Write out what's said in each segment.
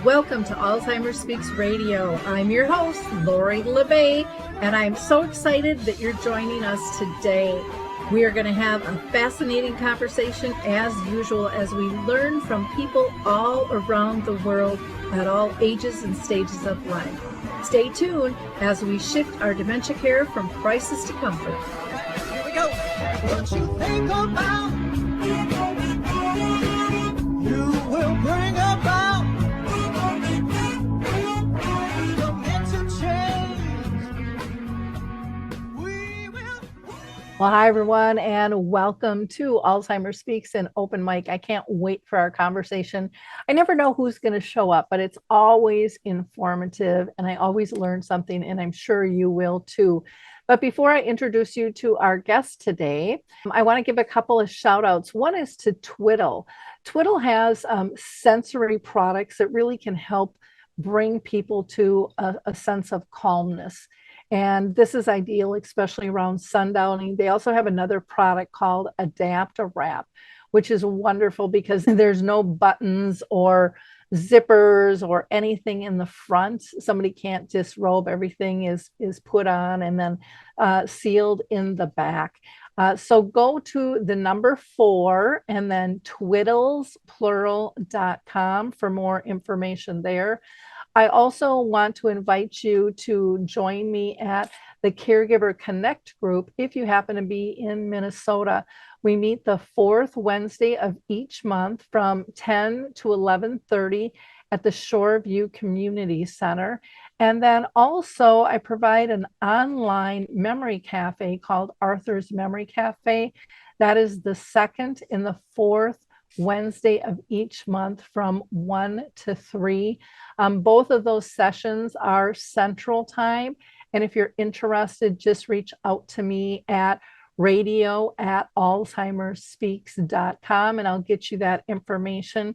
Welcome to Alzheimer Speaks Radio. I'm your host, Lori La Bey, and I'm so excited that you're joining us today. We are going to have a fascinating conversation as usual as we learn from people all around the world at all ages and stages of life. Stay tuned as we shift our dementia care from crisis to comfort. Here we go. What you think about, you will bring about dementia change. We will. Well, hi, everyone, and welcome to Alzheimer Speaks and Open Mic. I can't wait for our conversation. I never know who's going to show up, but it's always informative, and I always learn something, and I'm sure you will too. But before I introduce you to our guest today, I want to give a couple of shout outs. One is to Twiddle. Twiddle has sensory products that really can help bring people to a sense of calmness. And this is ideal, especially around sundowning. They also have another product called Adapt a Wrap, which is wonderful because there's no buttons or zippers or anything in the front. Somebody can't disrobe. Everything is put on and then sealed in the back. So go to the number 4 and then twiddlesplural.com for more information there. I also want to invite you to join me at the Caregiver Connect group if you happen to be in Minnesota. We meet the 4th Wednesday of each month from 10 to 11:30 at the Shoreview Community Center. And then also I provide an online memory cafe called Arthur's Memory Cafe. That is the 2nd and the 4th Wednesday of each month from 1 to 3. Both of those sessions are Central Time. And if you're interested, just reach out to me at radio@alzheimerspeaks.com and I'll get you that information.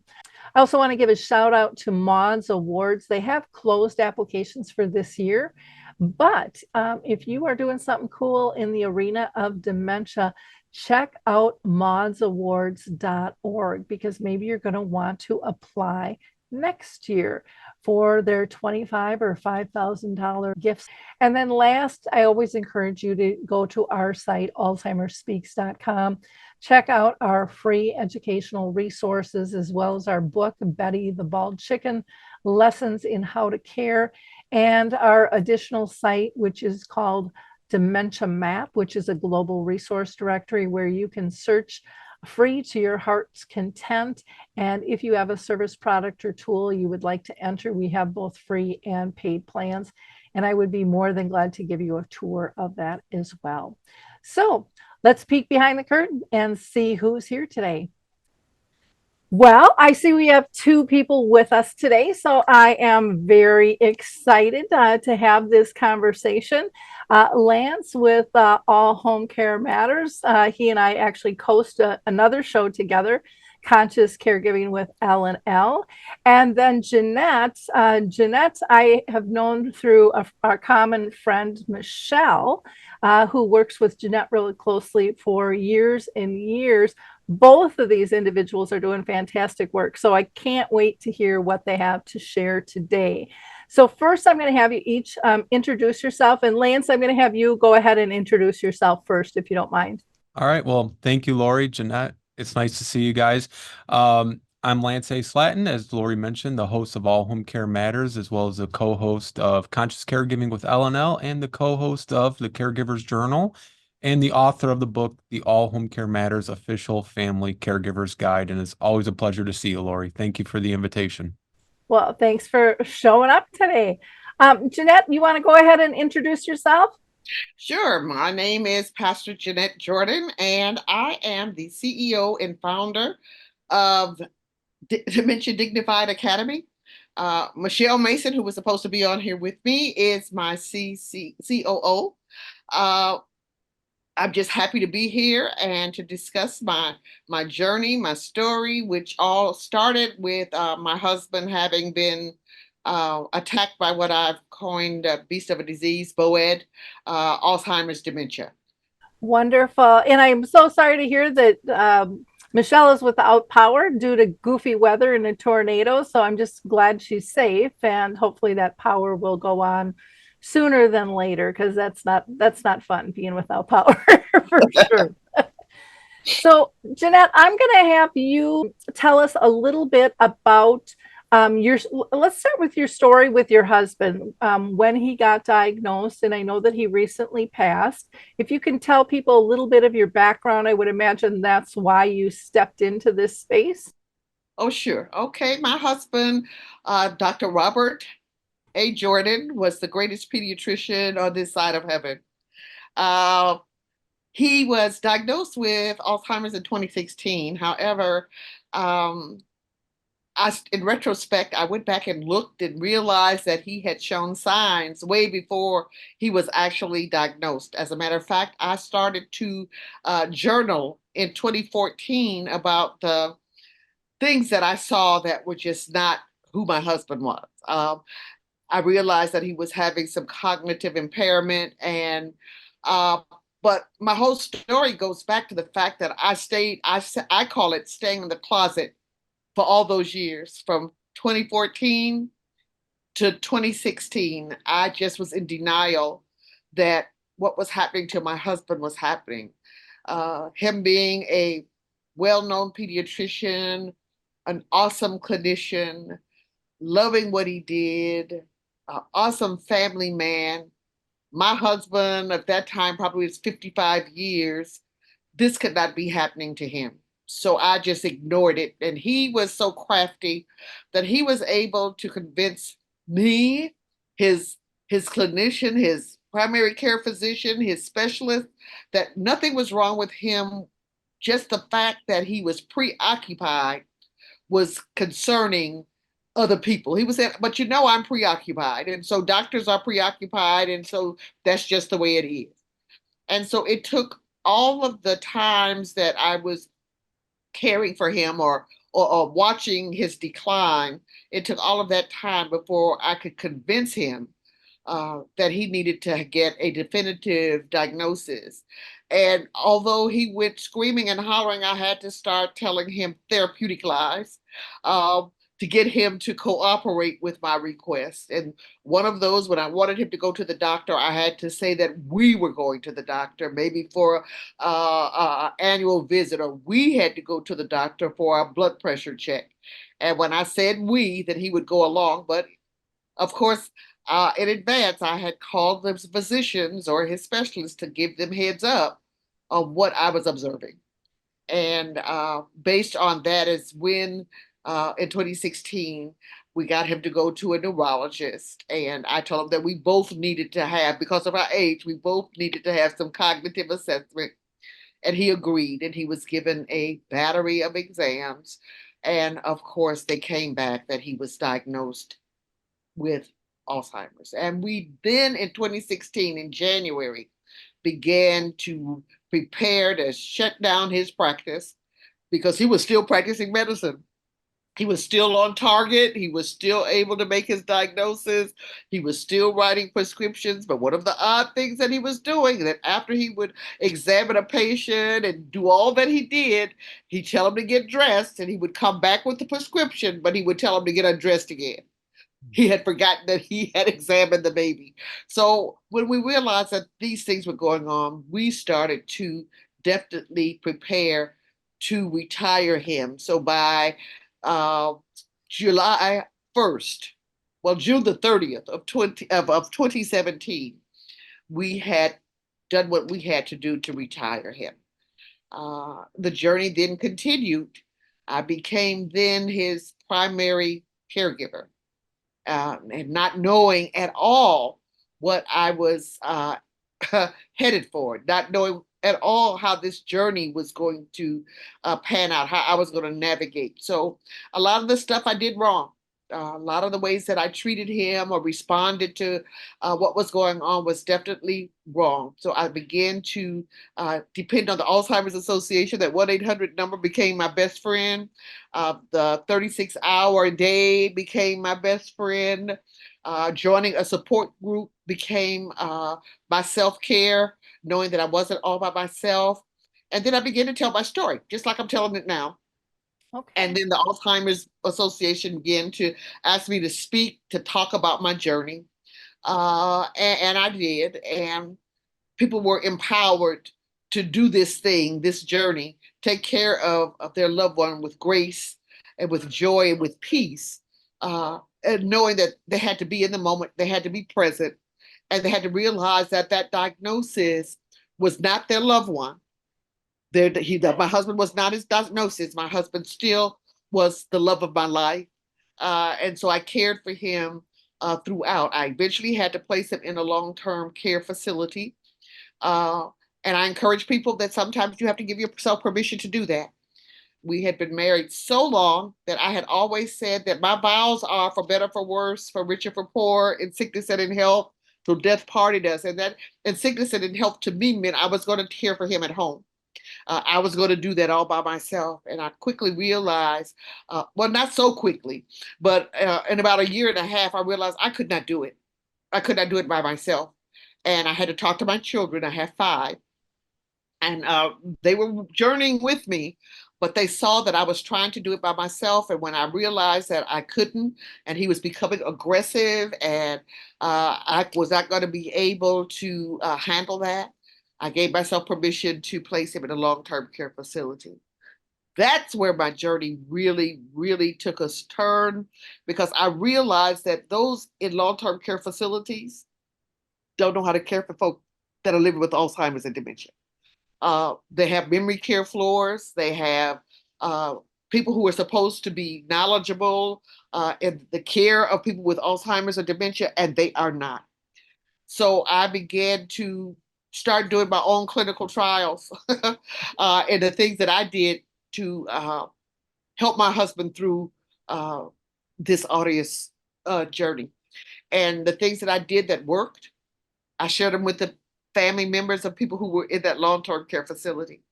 I also want to give a shout out to Maud's Awards. They have closed applications for this year. But if you are doing something cool in the arena of dementia, check out maudsawards.org because maybe you're going to want to apply next year for their $25,000 or $5,000 gifts. And then last, I always encourage you to go to our site, alzheimerspeaks.com. Check out our free educational resources as well as our book, Betty the Bald Chicken, Lessons in How to Care, and our additional site, which is called Dementia Map, which is a global resource directory where you can search free to your heart's content. And if you have a service, product, or tool you would like to enter, we have both free and paid plans. And I would be more than glad to give you a tour of that as well. So let's peek behind the curtain and see who's here today. Well, I see we have 2 people with us today, so I am very excited to have this conversation. Lance with All Home Care Matters. He and I actually host another show together, Conscious Caregiving with L&L. And then Jeanette. Jeanette, I have known through our common friend, Michelle, who works with Jeanette really closely for years and years. Both of these individuals are doing fantastic work. So I can't wait to hear what they have to share today. So first, I'm going to have you each introduce yourself. And Lance, I'm going to have you go ahead and introduce yourself first, if you don't mind. All right. Well, thank you, Lori, Jeanette. It's nice to see you guys. I'm Lance A. Slatton, as Lori mentioned, the host of All Home Care Matters, as well as the co-host of Conscious Caregiving with L&L and the co-host of the Caregiver's Journal and the author of the book, The All Home Care Matters Official Family Caregiver's Guide. And it's always a pleasure to see you, Lori. Thank you for the invitation. Well, thanks for showing up today. Jeanette, you want to go ahead and introduce yourself? Sure. My name is Pastor Jeanette Jordan, and I am the CEO and founder of Dementia Dignified Academy. Michelle Mason, who was supposed to be on here with me, is my COO. I'm just happy to be here and to discuss my journey, my story, which all started with my husband having been attacked by what I've coined beast of a disease, BOED, Alzheimer's dementia. Wonderful. And I'm so sorry to hear that Michelle is without power due to goofy weather and a tornado, so I'm just glad she's safe, and hopefully that power will go on sooner than later, because that's not fun being without power for sure. So, Jeanette, I'm going to have you tell us a little bit about your. Let's start with your story with your husband when he got diagnosed, and I know that he recently passed. If you can tell people a little bit of your background, I would imagine that's why you stepped into this space. Oh, sure. Okay. My husband, Dr. Robert A. Jordan, was the greatest pediatrician on this side of heaven. Uh, he was diagnosed with Alzheimer's in 2016. However, um, in retrospect, I went back and looked and realized that he had shown signs way before he was actually diagnosed. As a matter of fact, I started to journal in 2014 about the things that I saw that were just not who my husband was. I realized that he was having some cognitive impairment, and uh, but my whole story goes back to the fact that I stayed. I call it staying in the closet for all those years from 2014 to 2016. I just was in denial that what was happening to my husband was happening. Him being a well-known pediatrician, an awesome clinician, loving what he did, an awesome family man. My husband at that time probably was 55 years. This could not be happening to him. So I just ignored it. And he was so crafty that he was able to convince me, his his clinician, his primary care physician, his specialist, that nothing was wrong with him. Just the fact that he was preoccupied was concerning other people. He was saying, but I'm preoccupied. And so doctors are preoccupied. And so that's just the way it is. And so it took all of the times that I was caring for him or watching his decline, it took all of that time before I could convince him that he needed to get a definitive diagnosis. And although he went screaming and hollering, I had to start telling him therapeutic lies uh, to get him to cooperate with my request. And one of those, when I wanted him to go to the doctor, I had to say that we were going to the doctor, maybe for an annual visit, or we had to go to the doctor for a blood pressure check. And when I said we, that he would go along, but of course, in advance, I had called the physicians or his specialists to give them heads up of what I was observing. And based on that is when, in 2016, we got him to go to a neurologist. And I told him that we both needed to have, because of our age, we both needed to have some cognitive assessment. And he agreed, and he was given a battery of exams. And of course, they came back that he was diagnosed with Alzheimer's. And we then in 2016, in January, began to prepare to shut down his practice because he was still practicing medicine. He was still on target. He was still able to make his diagnosis. He was still writing prescriptions. But one of the odd things that he was doing, that after he would examine a patient and do all that he did, he'd tell him to get dressed and he would come back with the prescription, but he would tell him to get undressed again. He had forgotten that he had examined the baby. So when we realized that these things were going on, we started to definitely prepare to retire him. So by uh, July 1st, well, June the 30th of 2017, we had done what we had to do to retire him. The journey then continued. I became then his primary caregiver, and not knowing at all what I was headed for, not knowing at all how this journey was going to pan out, how I was going to navigate. So a lot of the stuff I did wrong. A lot of the ways that I treated him or responded to what was going on was definitely wrong. So I began to depend on the Alzheimer's Association. That 1-800 number became my best friend. The 36-hour day became my best friend. Joining a support group became my self care, knowing that I wasn't all by myself. And then I began to tell my story, just like I'm telling it now. Okay. And then the Alzheimer's Association began to ask me to speak, to talk about my journey. And I did. And people were empowered to do this thing, this journey, take care of their loved one with grace and with joy and with peace, and knowing that they had to be in the moment, they had to be present, and they had to realize that that diagnosis was not their loved one. My husband was not his diagnosis. My husband still was the love of my life. And so I cared for him throughout. I eventually had to place him in a long-term care facility. Uh, and I encourage people that sometimes you have to give yourself permission to do that. We had been married so long that I had always said that my vows are for better, for worse, for richer, for poor, in sickness and in health, till death parted us. And that in sickness and in health to me meant I was going to care for him at home. I was going to do that all by myself. And I quickly realized, well, not so quickly, but in about a year and a half, I realized I could not do it. I could not do it by myself. And I had to talk to my children. I have five. And they were journeying with me, but they saw that I was trying to do it by myself. And when I realized that I couldn't, and he was becoming aggressive, and I was not going to be able to handle that, I gave myself permission to place him in a long-term care facility. That's where my journey really, really took a turn, because I realized that those in long-term care facilities don't know how to care for folk that are living with Alzheimer's and dementia. They have memory care floors. They have uh, people who are supposed to be knowledgeable in the care of people with Alzheimer's or dementia, and they are not. So I began to start doing my own clinical trials and the things that I did to help my husband through uh, this arduous journey. And the things that I did that worked, I shared them with the family members of people who were in that long-term care facility.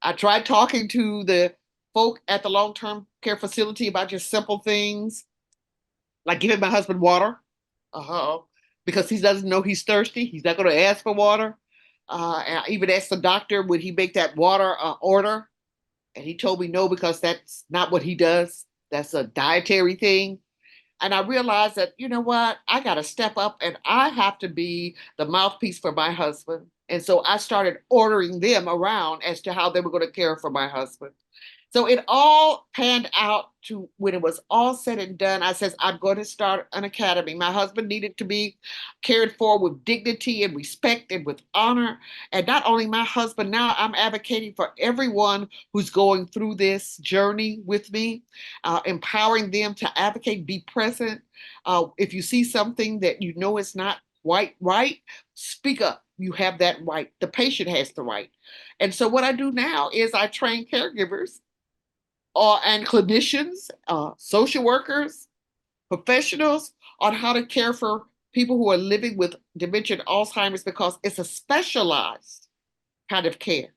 I tried talking to the folk at the long-term care facility about just simple things like giving my husband water, because he doesn't know he's thirsty. He's not going to ask for water. And I even asked the doctor, would he make that water order? And he told me no, because that's not what he does. That's a dietary thing. And I realized that, you know what, I got to step up and I have to be the mouthpiece for my husband. And so I started ordering them around as to how they were going to care for my husband. So it all panned out to when it was all said and done. I says, I'm going to start an academy. My husband needed to be cared for with dignity and respect and with honor. And not only my husband, now I'm advocating for everyone who's going through this journey with me, empowering them to advocate, be present. If you see something that you know is not quite right, speak up. You have that right. The patient has the right. And so what I do now is I train caregivers and clinicians, social workers, professionals on how to care for people who are living with dementia and Alzheimer's, because it's a specialized kind of care.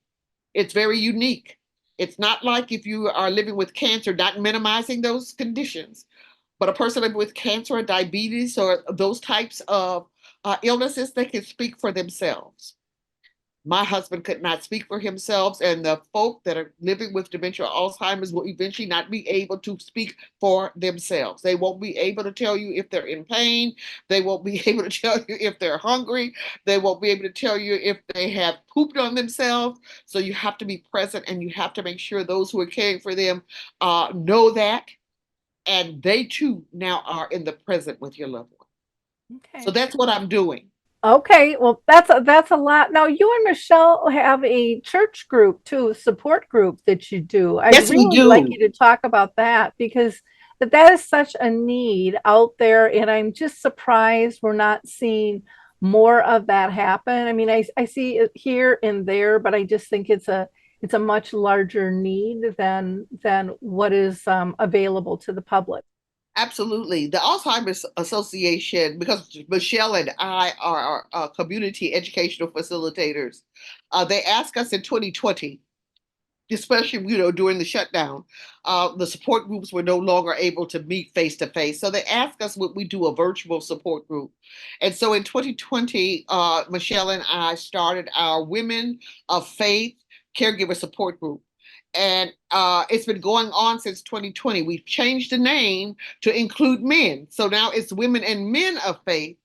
It's very unique. It's not like if you are living with cancer, not minimizing those conditions, but a person living with cancer or diabetes or those types of illnesses, they can speak for themselves. My husband could not speak for himself, and the folk that are living with dementia or Alzheimer's will eventually not be able to speak for themselves. They won't be able to tell you if they're in pain. They won't be able to tell you if they're hungry. They won't be able to tell you if they have pooped on themselves. So you have to be present, and you have to make sure those who are caring for them know that, and they too now are in the present with your loved one. Okay. So that's what I'm doing. Okay, well, that's a lot. Now, you and Michelle have a church group too, support group that you do. I'd Yes, we really like do. you to talk about that, because that is such a need out there, and I'm just surprised we're not seeing more of that happen. I mean, I see it here and there, but I just think it's a much larger need than what is available to the public. Absolutely. The Alzheimer's Association, because Michelle and I are community educational facilitators, they asked us in 2020, especially during the shutdown, the support groups were no longer able to meet face to face. So they asked us would we do a virtual support group. And so in 2020, Michelle and I started our Women of Faith caregiver support group. And it's been going on since 2020. We've changed the name to include men. So now it's Women and Men of Faith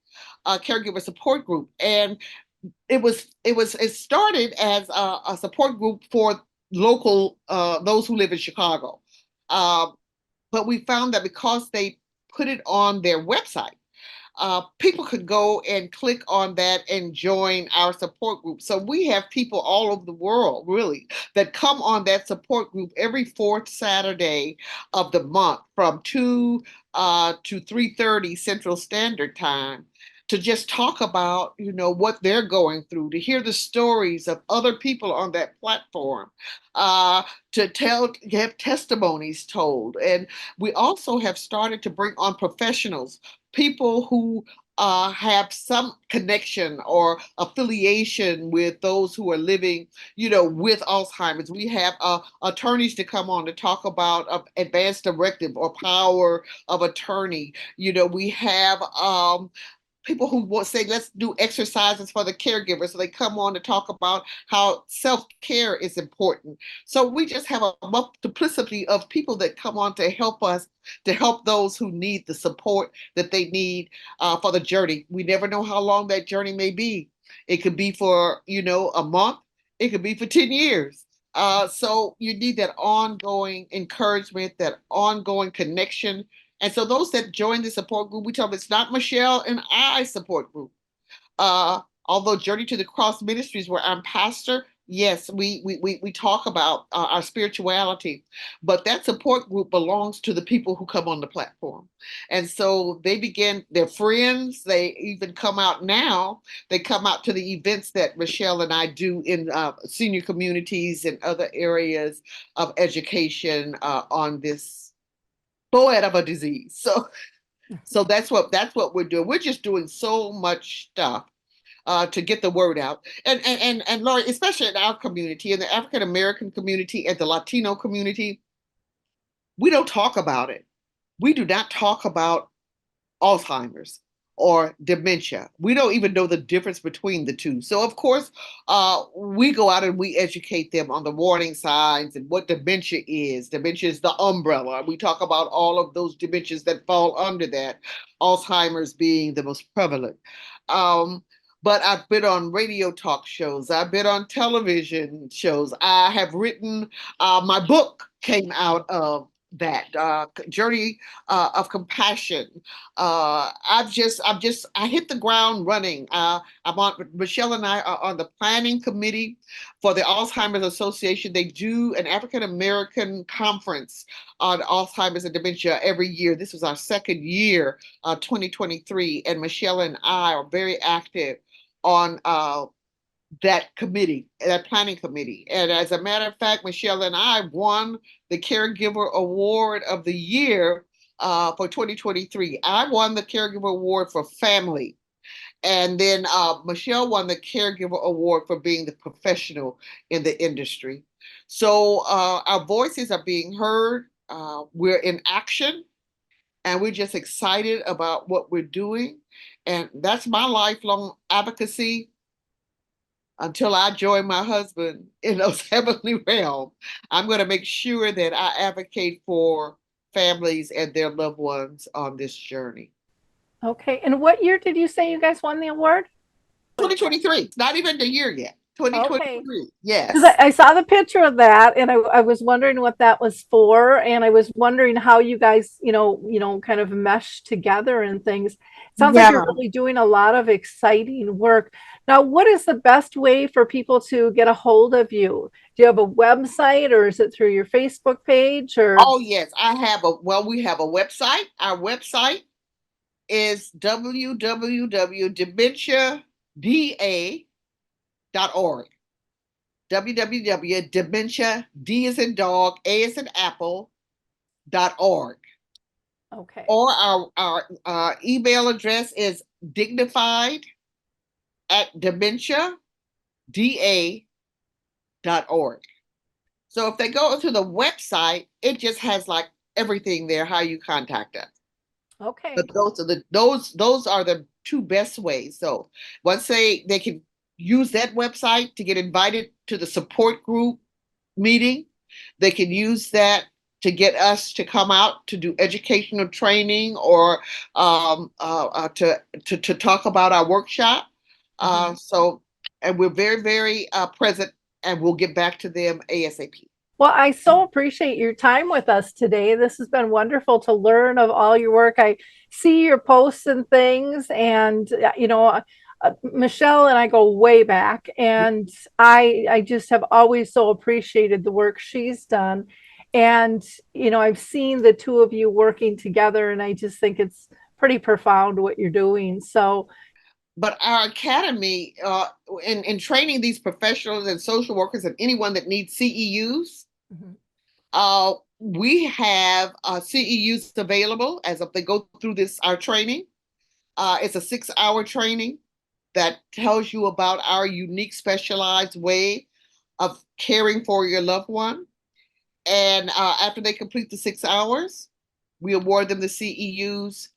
caregiver support group. And it started as a support group for local those who live in Chicago. But we found that because they put it on their website, people could go and click on that and join our support group. So we have people all over the world, really, that come on that support group every fourth Saturday of the month from 2 to 3:30 Central Standard Time to just talk about, what they're going through, to hear the stories of other people on that platform, to have testimonies told. And we also have started to bring on professionals, people who have some connection or affiliation with those who are living, with Alzheimer's. We have attorneys to come on to talk about advanced directive or power of attorney. We have people who will say, let's do exercises for the caregiver. So they come on to talk about how self-care is important. So we just have a multiplicity of people that come on to help us, to help those who need the support that they need for the journey. We never know how long that journey may be. It could be for, a month. It could be for 10 years. So you need that ongoing encouragement, that ongoing connection. And so those that join the support group, we tell them it's not Michelle and I support group. Although Journey to the Cross Ministries, where I'm pastor, yes, we talk about our spirituality, but that support group belongs to the people who come on the platform. And so they're friends. They even come out now. They come out to the events that Michelle and I do in senior communities and other areas of education on this poet of a disease. So that's what we're doing. We're just doing so much stuff to get the word out. And Lori, especially in our community, in the African American community and the Latino community, we don't talk about it. We do not talk about Alzheimer's or dementia. We don't even know the difference between the two. So of course, we go out and we educate them on the warning signs and what dementia is. Dementia is the umbrella. We talk about all of those dementias that fall under that, Alzheimer's being the most prevalent. But I've been on radio talk shows. I've been on television shows. I have written, my book came out of that journey of compassion. I hit the ground running. Michelle and I are on the planning committee for the Alzheimer's Association. They do an African American conference on Alzheimer's and dementia every year. This was our second year, 2023, and Michelle and I are very active on that committee, that planning committee. And as a matter of fact, Michelle and I won the Caregiver Award of the Year for 2023. I won the Caregiver Award for family. And then Michelle won the Caregiver Award for being the professional in the industry. So our voices are being heard. We're in action, and we're just excited about what we're doing. And that's my lifelong advocacy until I join my husband in those heavenly realms. I'm going to make sure that I advocate for families and their loved ones on this journey. Okay. And what year did you say you guys won the award? 2023. It's not even the year yet. 2023. Okay. Yes. Because I saw the picture of that, and I was wondering what that was for, and I was wondering how you guys, kind of mesh together and things. Sounds like you're really doing a lot of exciting work. Now, what is the best way for people to get a hold of you? Do you have a website, or is it through your Facebook page? Or Oh yes, we have a website. Our website is www.dementiada.org. www.dementia, D as in dog, A as in apple.org. Okay. Or our email address is dignified@dementiada.org. So if they go to the website, it just has like everything there, how you contact us. Okay. But those are the two best ways. So once they can use that website to get invited to the support group meeting. They can use that to get us to come out to do educational training or to talk about our workshop. So, and we're very, very present, and we'll get back to them ASAP. Well, I so appreciate your time with us today. This has been wonderful to learn of all your work. I see your posts and things, and Michelle and I go way back, and I just have always so appreciated the work she's done. And I've seen the two of you working together, and I just think it's pretty profound what you're doing. So, But our academy, in training these professionals and social workers and anyone that needs CEUs, we have CEUs available as if they go through our training. It's a 6-hour training that tells you about our unique, specialized way of caring for your loved one. And after they complete the 6 hours, we award them the CEUs.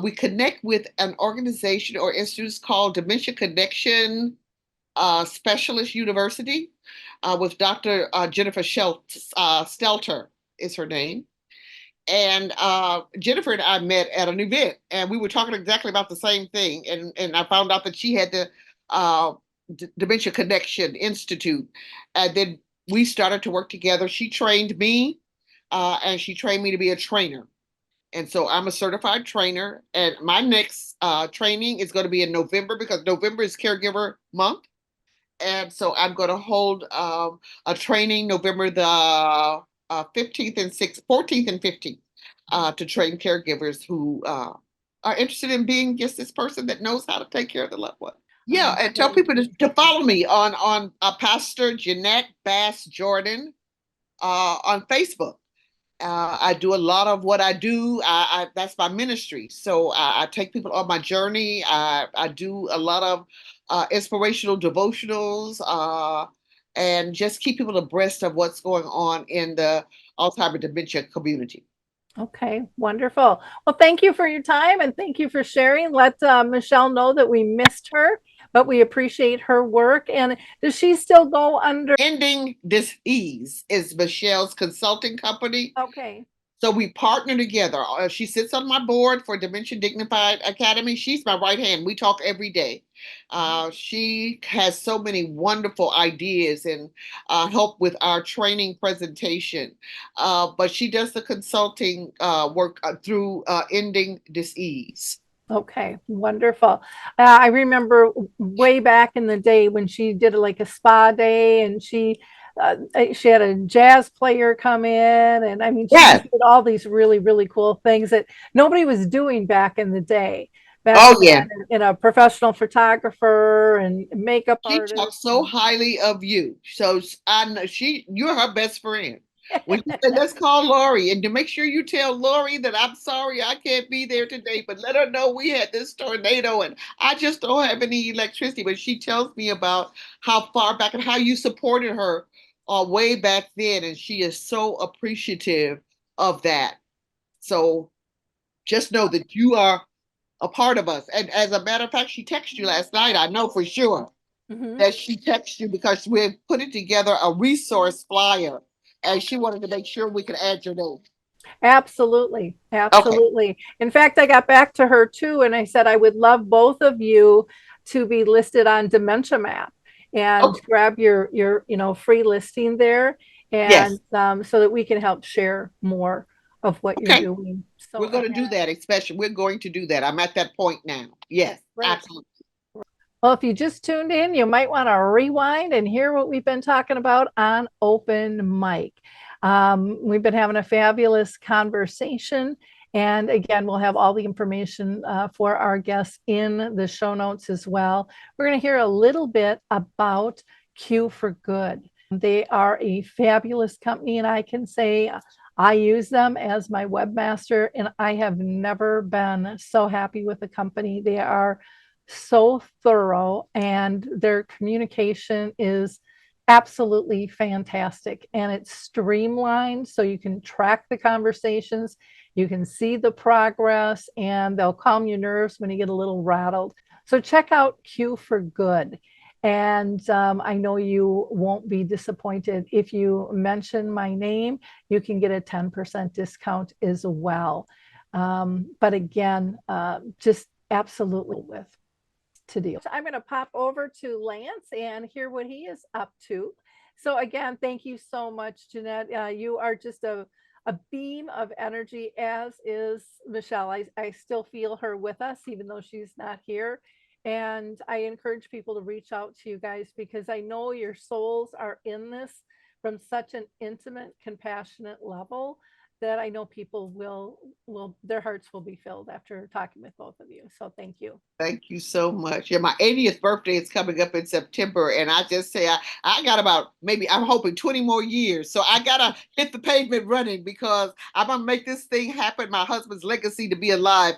We connect with an organization or institute called Dementia Connection Specialist University with Dr. Jennifer Stelter is her name. And Jennifer and I met at an event, and we were talking exactly about the same thing. And I found out that she had the Dementia Connection Institute. And then we started to work together. She trained me, and she trained me to be a trainer. And so I'm a certified trainer. And my next training is going to be in November, because November is Caregiver Month. And so I'm going to hold a training November the 15th and 14th and 15th to train caregivers who are interested in being just this person that knows how to take care of the loved one. Yeah, and tell people to follow me on Pastor Jeanette Bass Jordan on Facebook. I do a lot of what I do. That's my ministry. So I take people on my journey. I do a lot of inspirational devotionals and just keep people abreast of what's going on in the Alzheimer dementia community. Okay, wonderful. Well, thank you for your time, and thank you for sharing. Let Michelle know that we missed her, but we appreciate her work. And does she still go under? Ending Dis-ease is Michelle's consulting company. Okay. So we partner together. She sits on my board for Dementia Dignified Academy. She's my right hand. We talk every day. She has so many wonderful ideas and help with our training presentation. But she does the consulting work through Ending Dis-ease. Okay, wonderful. I remember way back in the day when she did like a spa day, and she had a jazz player come in, and I mean, she Yes. did all these really, really cool things that nobody was doing back in the day. Back Oh, yeah. in a professional photographer and makeup She artist. talks so highly of you. So I know you're her best friend. When you said, let's call Lori, and to make sure you tell Lori that I'm sorry I can't be there today, but let her know we had this tornado and I just don't have any electricity. But she tells me about how far back and how you supported her way back then. And she is so appreciative of that. So just know that you are a part of us. And as a matter of fact, she texted you last night. I know for sure that she texted you because we're putting together a resource flyer, and she wanted to make sure we could add your name. Absolutely. Okay. Absolutely. In fact, I got back to her too, and I said, I would love both of you to be listed on Dementia Map and Okay. grab your free listing there. Yes. And so that we can help share more of what you're Okay. doing. So We're going to do that, especially. We're going to do that. I'm at that point now. Yes, Right. absolutely. Well, if you just tuned in, you might want to rewind and hear what we've been talking about on Open Mic. We've been having a fabulous conversation. And again, we'll have all the information for our guests in the show notes as well. We're going to hear a little bit about Q for Good. They are a fabulous company, and I can say I use them as my webmaster, and I have never been so happy with the company. They are so thorough, and their communication is absolutely fantastic, and it's streamlined so you can track the conversations, you can see the progress, and they'll calm your nerves when you get a little rattled. So check out Q for Good. And I know you won't be disappointed. If you mention my name, you can get a 10% discount as well. But again, just absolutely with to deal. So I'm going to pop over to Lance and hear what he is up to. So again, thank you so much, Jeanette. You are just a beam of energy, as is Michelle. I still feel her with us, even though she's not here. And I encourage people to reach out to you guys because I know your souls are in this from such an intimate, compassionate level that I know people will their hearts will be filled after talking with both of you. So thank you. Thank you so much. Yeah, my 80th birthday is coming up in September, and I just say I got about maybe I'm hoping 20 more years. So I gotta hit the pavement running because I'm gonna make this thing happen. My husband's legacy to be alive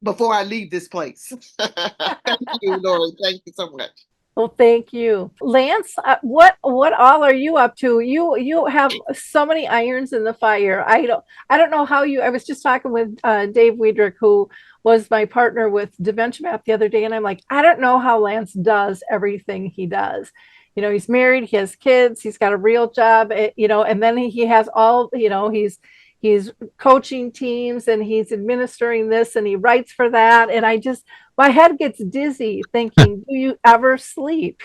before I leave this place. Thank you, Lori. Thank you so much. Well, thank you, Lance. What all are you up to? You have so many irons in the fire. I don't know how you. I was just talking with Dave Weidrich, who was my partner with Dementia Map the other day, and I'm like, I don't know how Lance does everything he does. You know, he's married, he has kids, he's got a real job, and then he has all, he's coaching teams and he's administering this and he writes for that, and my head gets dizzy thinking, do you ever sleep?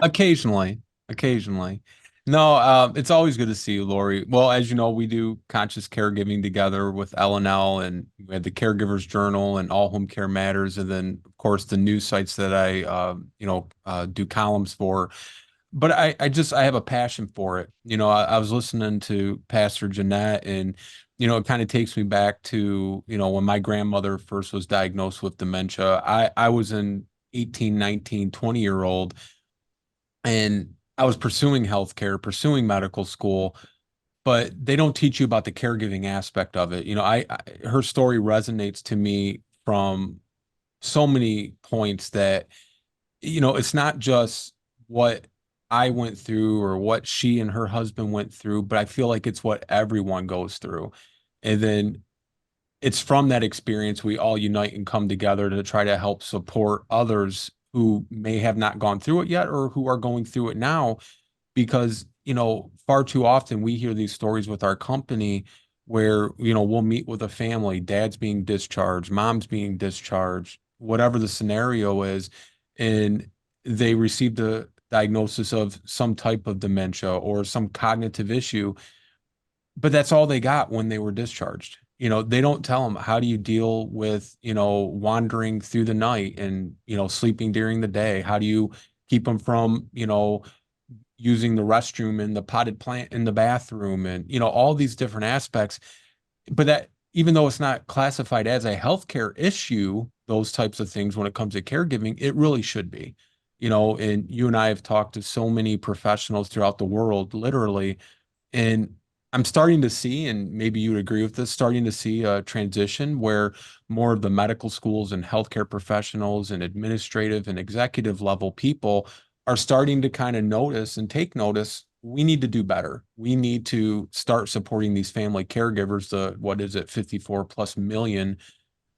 Occasionally, occasionally. No, it's always good to see you, Lori. Well, as you know, we do conscious caregiving together with L&L, and we have the Caregivers Journal and All Home Care Matters, and then of course the news sites that I do columns for. But I have a passion for it. I was listening to Pastor Jeanette, and it kind of takes me back to when my grandmother first was diagnosed with dementia. I was an 18, 19, 20-year-old, and I was pursuing healthcare, pursuing medical school, but they don't teach you about the caregiving aspect of it. Her story resonates to me from so many points that, it's not just what I went through or what she and her husband went through, but I feel like it's what everyone goes through. And then it's from that experience we all unite and come together to try to help support others who may have not gone through it yet or who are going through it now. Because far too often we hear these stories with our company where we'll meet with a family, dad's being discharged, mom's being discharged, whatever the scenario is, and they received a diagnosis of some type of dementia or some cognitive issue, but that's all they got when they were discharged. They don't tell them, how do you deal with, wandering through the night and, sleeping during the day? How do you keep them from, using the restroom and the potted plant in the bathroom, and, all these different aspects. But that, even though it's not classified as a healthcare issue, those types of things, when it comes to caregiving, it really should be. And you and I have talked to so many professionals throughout the world, literally, and I'm starting to see, and maybe you would agree with this, starting to see a transition where more of the medical schools and healthcare professionals and administrative and executive level people are starting to kind of notice and take notice. We need to do better. We need to start supporting these family caregivers, what is it, 54 plus million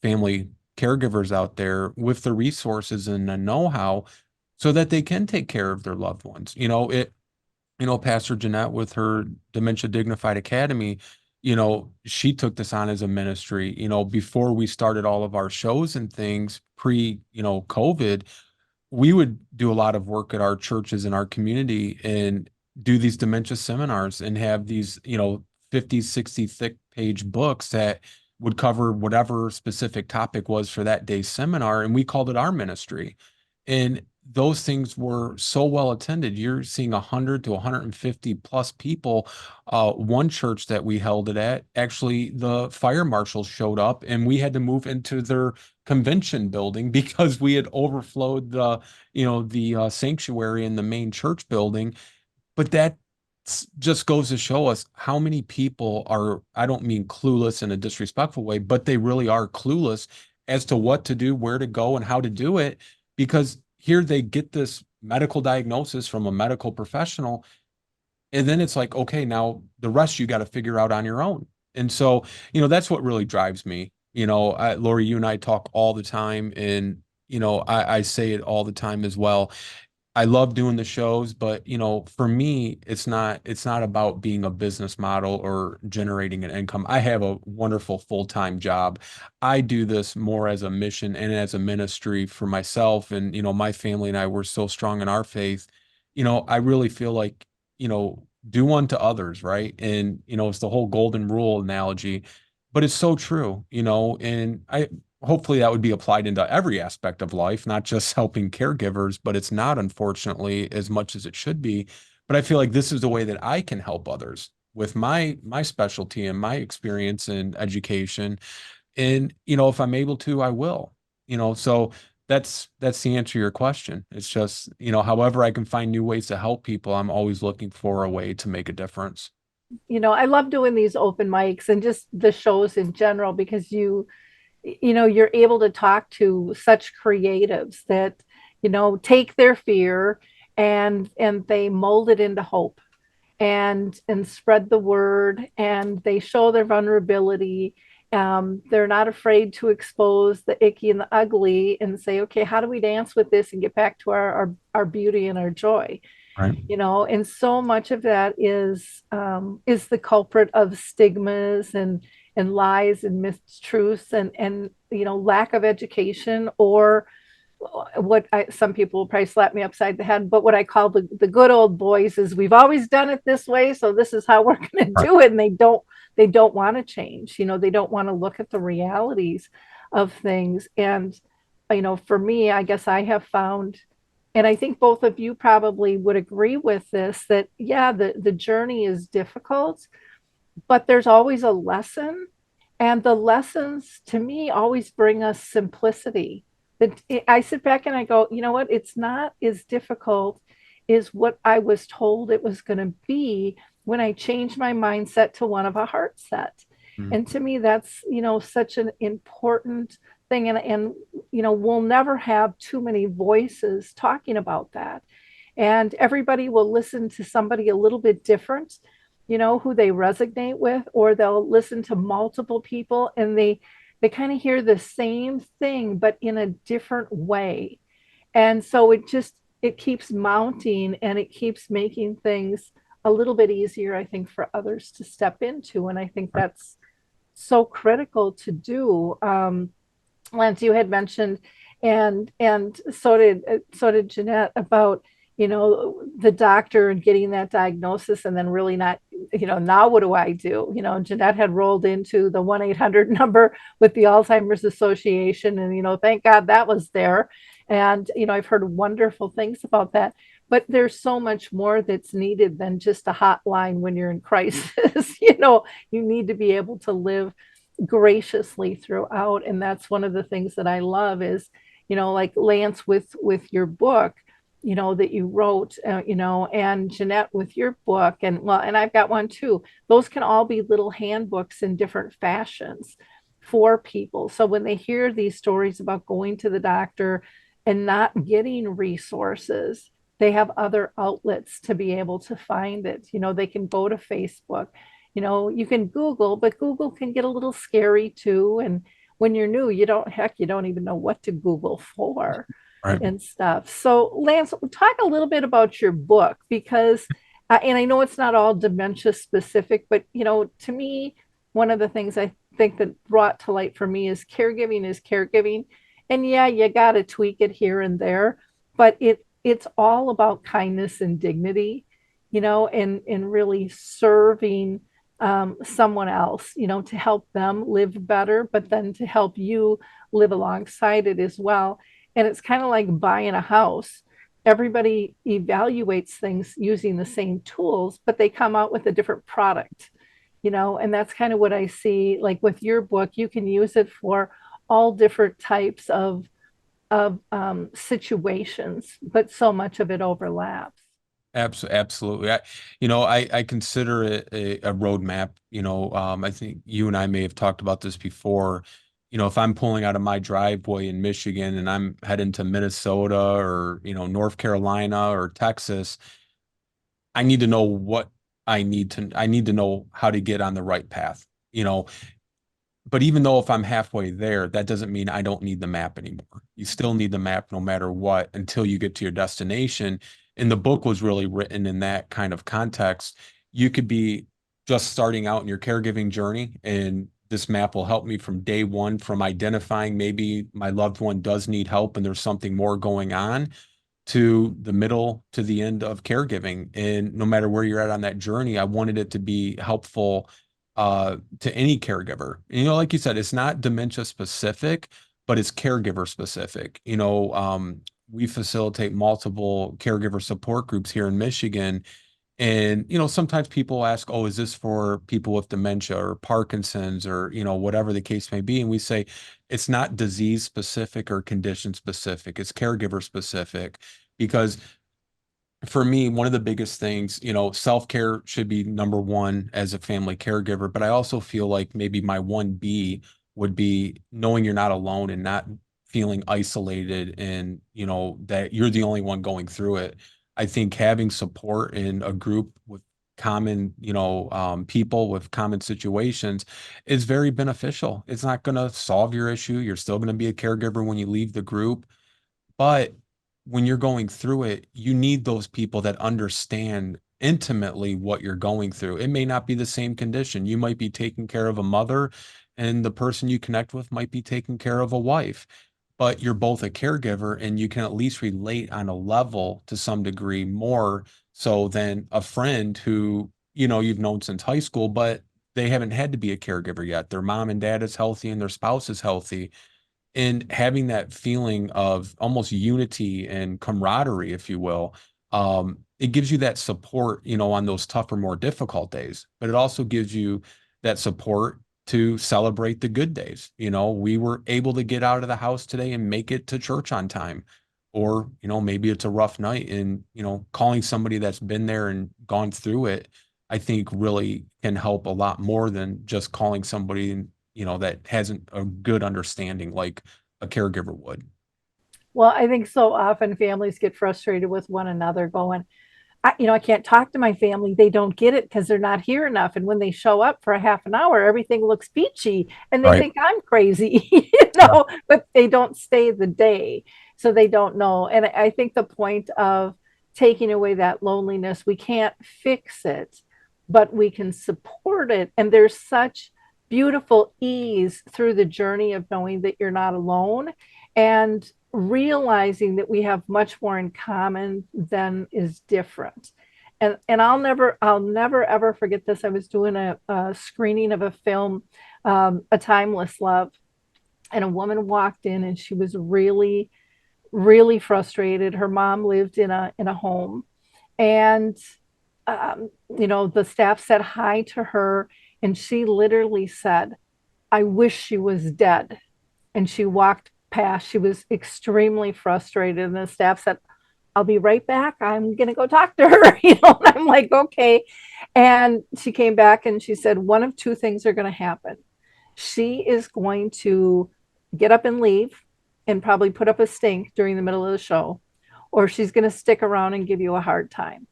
family caregivers out there, with the resources and the know-how so that they can take care of their loved ones. Pastor Jeanette with her Dementia Dignified Academy, she took this on as a ministry. Before we started all of our shows and things pre-COVID, we would do a lot of work at our churches and our community and do these dementia seminars and have these, 50, 60 thick page books that would cover whatever specific topic was for that day's seminar. And we called it our ministry. And those things were so well attended. You're seeing 100 to 150 plus people. One church that we held it at, actually, the fire marshals showed up and we had to move into their convention building because we had overflowed the sanctuary in the main church building. But that just goes to show us how many people are, I don't mean clueless in a disrespectful way, but they really are clueless as to what to do, where to go, and how to do it. Because here they get this medical diagnosis from a medical professional, and then it's like, okay, now the rest you got to figure out on your own. And so, that's what really drives me. Lori, you and I talk all the time, and, I say it all the time as well. I love doing the shows, but for me, it's not about being a business model or generating an income. I have a wonderful full-time job. I do this more as a mission and as a ministry for myself and my family and I were so strong in our faith. I really feel like, do unto others, right? And it's the whole golden rule analogy, but it's so true, and I hopefully that would be applied into every aspect of life, not just helping caregivers, but it's not, unfortunately, as much as it should be. But I feel like this is the way that I can help others with my specialty and my experience in education. And, if I'm able to, I will, so that's the answer to your question. It's just, however I can find new ways to help people, I'm always looking for a way to make a difference. I love doing these open mics and just the shows in general because you're able to talk to such creatives that take their fear and they mold it into hope and spread the word, and they show their vulnerability. They're not afraid to expose the icky and the ugly and say, okay, how do we dance with this and get back to our beauty and our joy? Right. And so much of that is the culprit of stigmas and lies and mistruths and lack of education, or some people will probably slap me upside the head, but what I call the good old boys is we've always done it this way, so this is how we're going to Right. do it, and they don't want to change. They don't want to look at the realities of things. And for me, I guess I have found, and I think both of you probably would agree with this, that yeah, the journey is difficult, but there's always a lesson. And the lessons to me always bring us simplicity. That I sit back and I go, you know what? It's not as difficult as what I was told it was going to be when I changed my mindset to one of a heart set. Mm. And to me, that's, such an important thing. And we'll never have too many voices talking about that. And everybody will listen to somebody a little bit different, who they resonate with, or they'll listen to multiple people and they kind of hear the same thing but in a different way. And so it keeps mounting, and it keeps making things a little bit easier, I think, for others to step into. And I think that's so critical to do. Lance, you had mentioned, and so did Jeanette, about the doctor and getting that diagnosis, and then really not, now what do I do? Jeanette had rolled into the 1-800 number with the Alzheimer's Association, and thank God that was there. And I've heard wonderful things about that. But there's so much more that's needed than just a hotline when you're in crisis. You need to be able to live graciously throughout. And that's one of the things that I love is, like Lance with your book, that you wrote, and Jeanette with your book, and I've got one too. Those can all be little handbooks in different fashions for people. So when they hear these stories about going to the doctor and not getting resources, they have other outlets to be able to find it. They can go to Facebook. You can Google, but Google can get a little scary too. And when you're new, you don't even know what to Google for Right. and stuff. So, Lance, talk a little bit about your book, because, and I know it's not all dementia specific, but to me, one of the things I think that brought to light for me is caregiving, and yeah, you got to tweak it here and there, but it's all about kindness and dignity, and really serving someone else, to help them live better, but then to help you live alongside it as well. And it's kind of like buying a house. Everybody evaluates things using the same tools, but they come out with a different product, and that's kind of what I see. Like with your book, you can use it for all different types of situations, but so much of it overlaps. Absolutely. I consider it a roadmap. I think you and I may have talked about this before. If I'm pulling out of my driveway in Michigan and I'm heading to Minnesota or, North Carolina or Texas, I need to know I need to know how to get on the right path. You know, But even though if I'm halfway there, that doesn't mean I don't need the map anymore. You still need the map no matter what until you get to your destination. And the book was really written in that kind of context. You could be just starting out in your caregiving journey, and this map will help me from day one, from identifying maybe my loved one does need help and there's something more going on, to the middle to the end of caregiving. And no matter where you're at on that journey, I wanted it to be helpful to any caregiver. Like you said, it's not dementia specific, but it's caregiver specific. We facilitate multiple caregiver support groups here in Michigan. And, sometimes people ask, oh, is this for people with dementia or Parkinson's or, whatever the case may be? And we say it's not disease specific or condition specific, it's caregiver specific. Because for me, one of the biggest things, self-care should be number one as a family caregiver, but I also feel like maybe my 1B would be knowing you're not alone and not feeling isolated and, that you're the only one going through it. I think having support in a group with common, people with common situations is very beneficial. It's not going to solve your issue. You're still going to be a caregiver when you leave the group, but when you're going through it, you need those people that understand intimately what you're going through. It may not be the same condition. You might be taking care of a mother, and the person you connect with might be taking care of a wife, but you're both a caregiver and you can at least relate on a level to some degree more so than a friend who, you've known since high school, but they haven't had to be a caregiver yet. Their mom and dad is healthy and their spouse is healthy, and having that feeling of almost unity and camaraderie, if you will. It gives you that support, on those tougher, more difficult days, but it also gives you that support to celebrate the good days. We were able to get out of the house today and make it to church on time. Or, maybe it's a rough night, and, calling somebody that's been there and gone through it, I think really can help a lot more than just calling somebody, that hasn't a good understanding like a caregiver would. Well, I think so often families get frustrated with one another going, I can't talk to my family. They don't get it because they're not here enough. And when they show up for a half an hour, everything looks peachy and they Right. think I'm crazy, Yeah. but they don't stay the day. So they don't know. And I think the point of taking away that loneliness, we can't fix it, but we can support it. And there's such beautiful ease through the journey of knowing that you're not alone and realizing that we have much more in common than is different. And I'll never ever forget this. I was doing a screening of a film, A Timeless Love, and a woman walked in and she was really, really frustrated. Her mom lived in a home, and the staff said hi to her, and she literally said, "I wish she was dead." And she walked past. She was extremely frustrated. And the staff said, "I'll be right back. I'm going to go talk to her." And I'm like, okay. And she came back and she said, one of two things are going to happen. She is going to get up and leave and probably put up a stink during the middle of the show, or she's going to stick around and give you a hard time.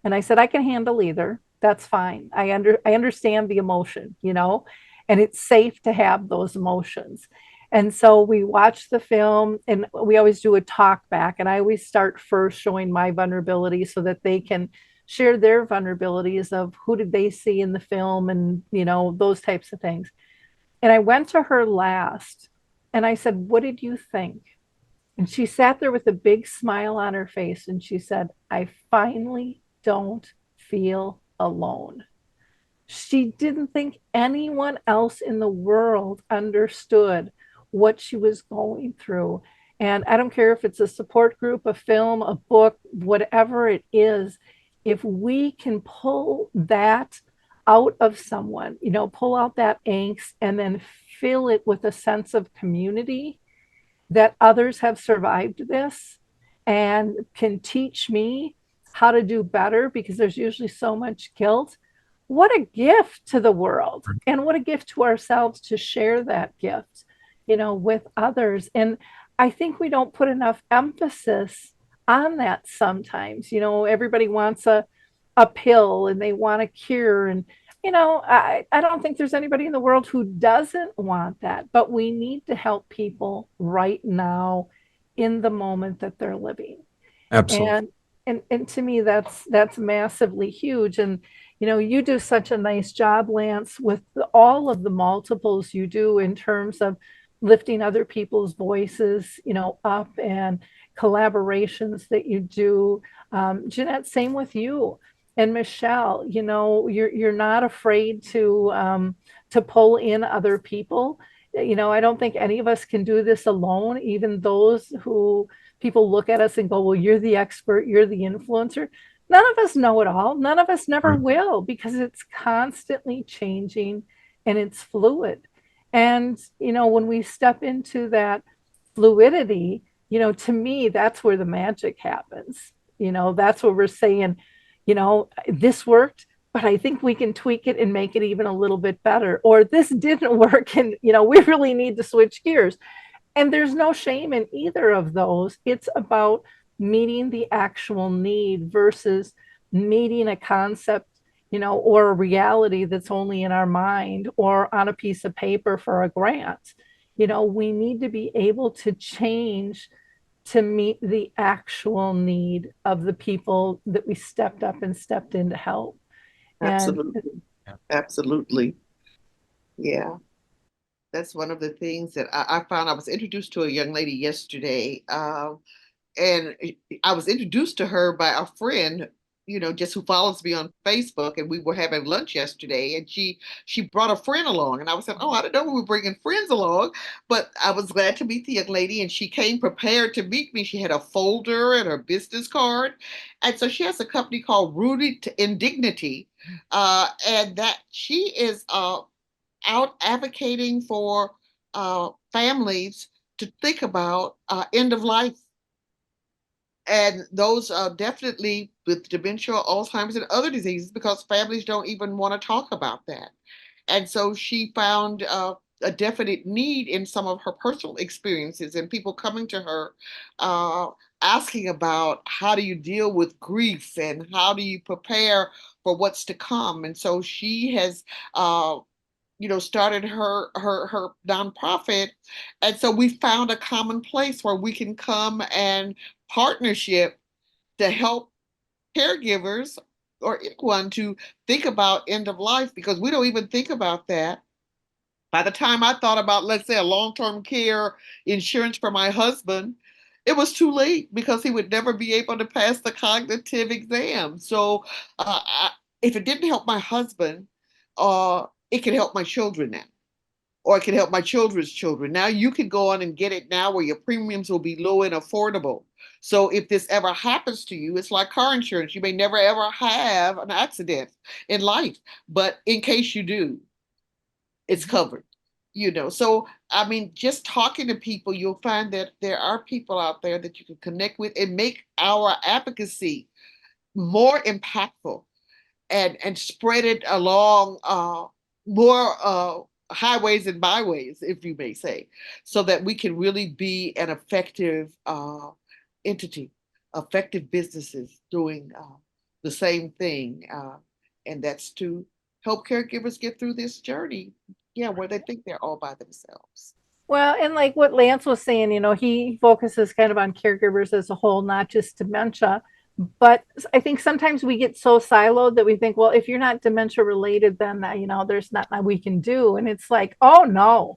And I said, I can handle either. That's fine. I understand the emotion, and it's safe to have those emotions. And so we watched the film and we always do a talk back. And I always start first showing my vulnerability so that they can share their vulnerabilities of who did they see in the film and those types of things. And I went to her last and I said, "What did you think?" And she sat there with a big smile on her face and she said, "I finally don't feel alone." She didn't think anyone else in the world understood what she was going through. And I don't care if it's a support group, a film, a book, whatever it is, if we can pull that out of someone, pull out that angst and then fill it with a sense of community that others have survived this and can teach me how to do better because there's usually so much guilt. What a gift to the world, and what a gift to ourselves to share that gift, with others. And I think we don't put enough emphasis on that sometimes. Everybody wants a pill and they want a cure. And I don't think there's anybody in the world who doesn't want that, but we need to help people right now in the moment that they're living. Absolutely. And to me that's massively huge. And you do such a nice job, Lance, with all of the multiples you do in terms of lifting other people's voices up, and collaborations that you do. Jeanette, same with you. And Michelle, you're not afraid to pull in other people. I don't think any of us can do this alone, even those who people look at us and go, well, you're the expert, you're the influencer. None of us know it all. None of us never Right. will, because it's constantly changing and it's fluid. And, when we step into that fluidity, to me, that's where the magic happens. That's where we're saying, this worked, but I think we can tweak it and make it even a little bit better. Or this didn't work, and, we really need to switch gears. And there's no shame in either of those. It's about meeting the actual need versus meeting a concept, or a reality that's only in our mind or on a piece of paper for a grant. We need to be able to change to meet the actual need of the people that we stepped up and stepped in to help. And Absolutely. Absolutely. Yeah. That's one of the things that I found. I was introduced to a young lady yesterday, and I was introduced to her by a friend, just who follows me on Facebook, and we were having lunch yesterday, and she brought a friend along, and I was saying, oh, I didn't know we were bringing friends along, but I was glad to meet the young lady, and she came prepared to meet me. She had a folder and her business card, and so she has a company called Rooted in Dignity, and that she is out advocating for families to think about end of life. And those are definitely with dementia, Alzheimer's, and other diseases, because families don't even want to talk about that. And so she found a definite need in some of her personal experiences, and people coming to her uh, asking about how do you deal with grief and how do you prepare for what's to come. And so she has started her nonprofit, and so we found a common place where we can come and partnership to help caregivers or anyone to think about end of life, because we don't even think about that. By the time I thought about, let's say, a long-term care insurance for my husband, it was too late because he would never be able to pass the cognitive exam. So if it didn't help my husband, it could help my children now, or it can help my children's children. Now you can go on and get it now where your premiums will be low and affordable. So if this ever happens to you, it's like car insurance. You may never ever have an accident in life, but in case you do, it's covered. So I mean, just talking to people, you'll find that there are people out there that you can connect with and make our advocacy more impactful, and spread it along more highways and byways, if you may say, so that we can really be an effective entity, effective businesses doing the same thing, and that's to help caregivers get through this journey. Yeah, where they think they're all by themselves. well, and like what Lance was saying, he focuses kind of on caregivers as a whole, not just dementia. But I think sometimes we get so siloed that we think, well, if you're not dementia related, then there's nothing we can do. And it's like, oh no,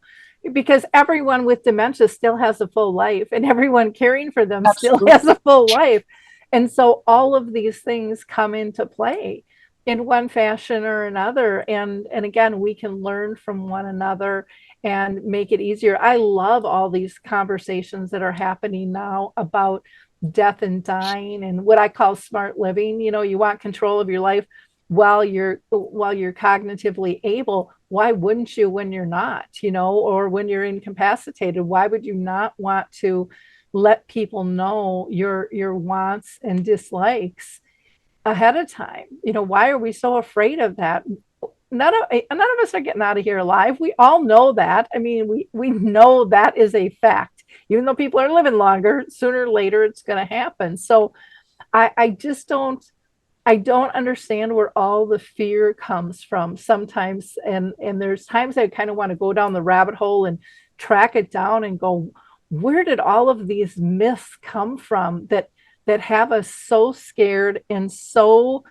because everyone with dementia still has a full life, and everyone caring for them still has Absolutely. a full life. And so all of these things come into play in one fashion or another. And again, we can learn from one another and make it easier. I love all these conversations that are happening now about death and dying and what I call smart living. You want control of your life while you're cognitively able. Why wouldn't you when you're not, or when you're incapacitated? Why would you not want to let people know your wants and dislikes ahead of time? Why are we so afraid of that? None of us are getting out of here alive. We all know that. I mean, we know that is a fact. Even though people are living longer, sooner or later it's going to happen. So I just don't I don't understand where all the fear comes from sometimes. And there's times I kind of want to go down the rabbit hole and track it down and go, where did all of these myths come from that have us so scared and so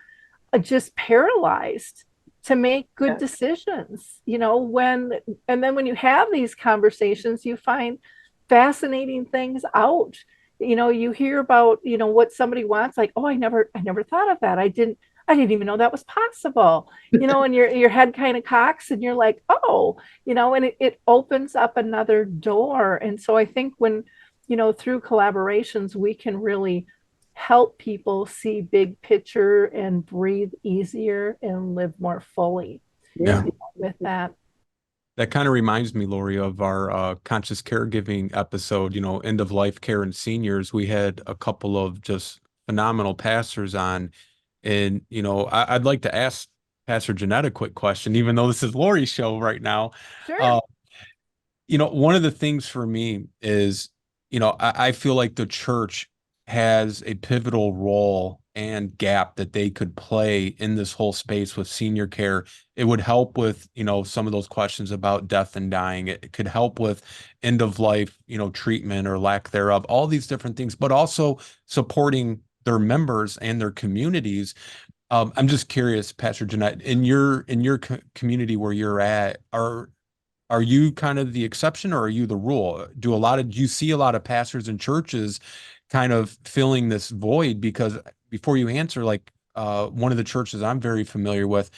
just paralyzed to make good decisions, and then when you have these conversations, you find fascinating things out. You hear about, what somebody wants, like, oh, I never thought of that. I didn't even know that was possible, and your head kind of cocks and you're like, oh, and it opens up another door. And so I think when, through collaborations, we can really help people see big picture and breathe easier and live more fully Yeah. with that. That kind of reminds me, Lori, of our conscious caregiving episode, end of life care and seniors. We had a couple of just phenomenal pastors on. And, I'd like to ask Pastor Jeanette a quick question, even though this is Lori's show right now. Sure. One of the things for me is, I feel like the church has a pivotal role and gap that they could play in this whole space with senior care. It would help with, some of those questions about death and dying. It could help with end of life, treatment or lack thereof, all these different things, but also supporting their members and their communities. I'm just curious, Pastor Jeanette, in your community where you're at, are you kind of the exception or are you the rule? Do you see a lot of pastors and churches kind of filling this void? Because before you answer, like one of the churches I'm very familiar with,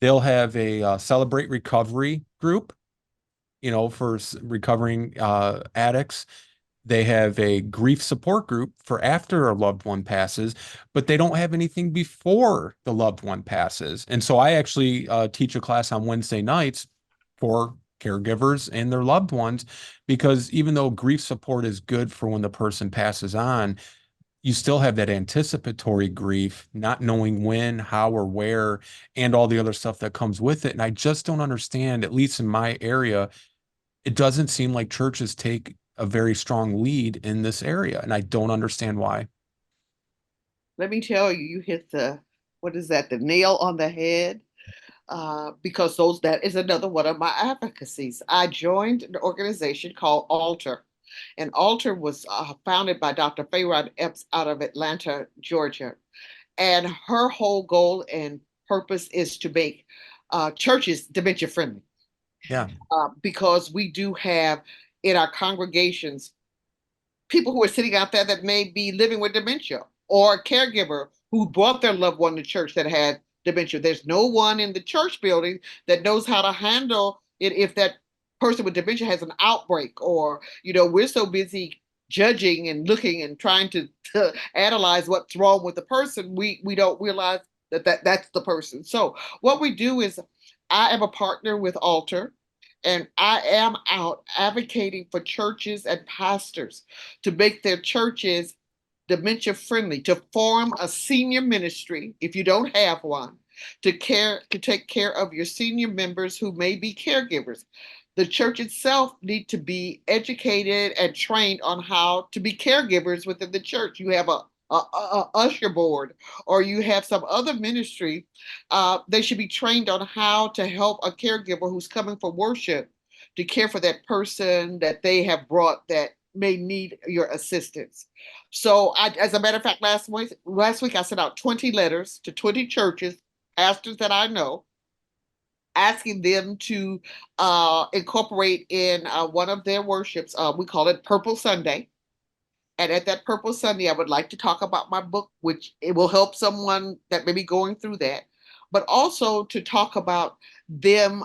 they'll have a celebrate recovery group, for recovering addicts. They have a grief support group for after a loved one passes, but they don't have anything before the loved one passes. And so I actually teach a class on Wednesday nights for caregivers and their loved ones, because even though grief support is good for when the person passes on, you still have that anticipatory grief, not knowing when, how, or where, and all the other stuff that comes with it. And I just don't understand, at least in my area, it doesn't seem like churches take a very strong lead in this area, and I don't understand why. Let me tell you, you hit what is that, the nail on the head. Because that is another one of my advocacies. I joined an organization called Alter, and Alter was founded by Dr. Fayrod Epps out of Atlanta, Georgia. And her whole goal and purpose is to make churches dementia friendly. Yeah. Because we do have in our congregations people who are sitting out there that may be living with dementia, or a caregiver who brought their loved one to church that had dementia. There's no one in the church building that knows how to handle it if that person with dementia has an outbreak, or, we're so busy judging and looking and trying to analyze what's wrong with the person, we don't realize that's the person. So what we do is, I am a partner with Alter, and I am out advocating for churches and pastors to make their churches dementia friendly, to form a senior ministry if you don't have one, to take care of your senior members who may be caregivers. The church itself need to be educated and trained on how to be caregivers within the church. You have a usher board, or you have some other ministry. They should be trained on how to help a caregiver who's coming for worship to care for that person that they have brought that may need your assistance. So, as a matter of fact, last week I sent out 20 letters to 20 churches, pastors that I know, asking them to incorporate in one of their worships. We call it Purple Sunday. And at that Purple Sunday, I would like to talk about my book, which it will help someone that may be going through that, but also to talk about them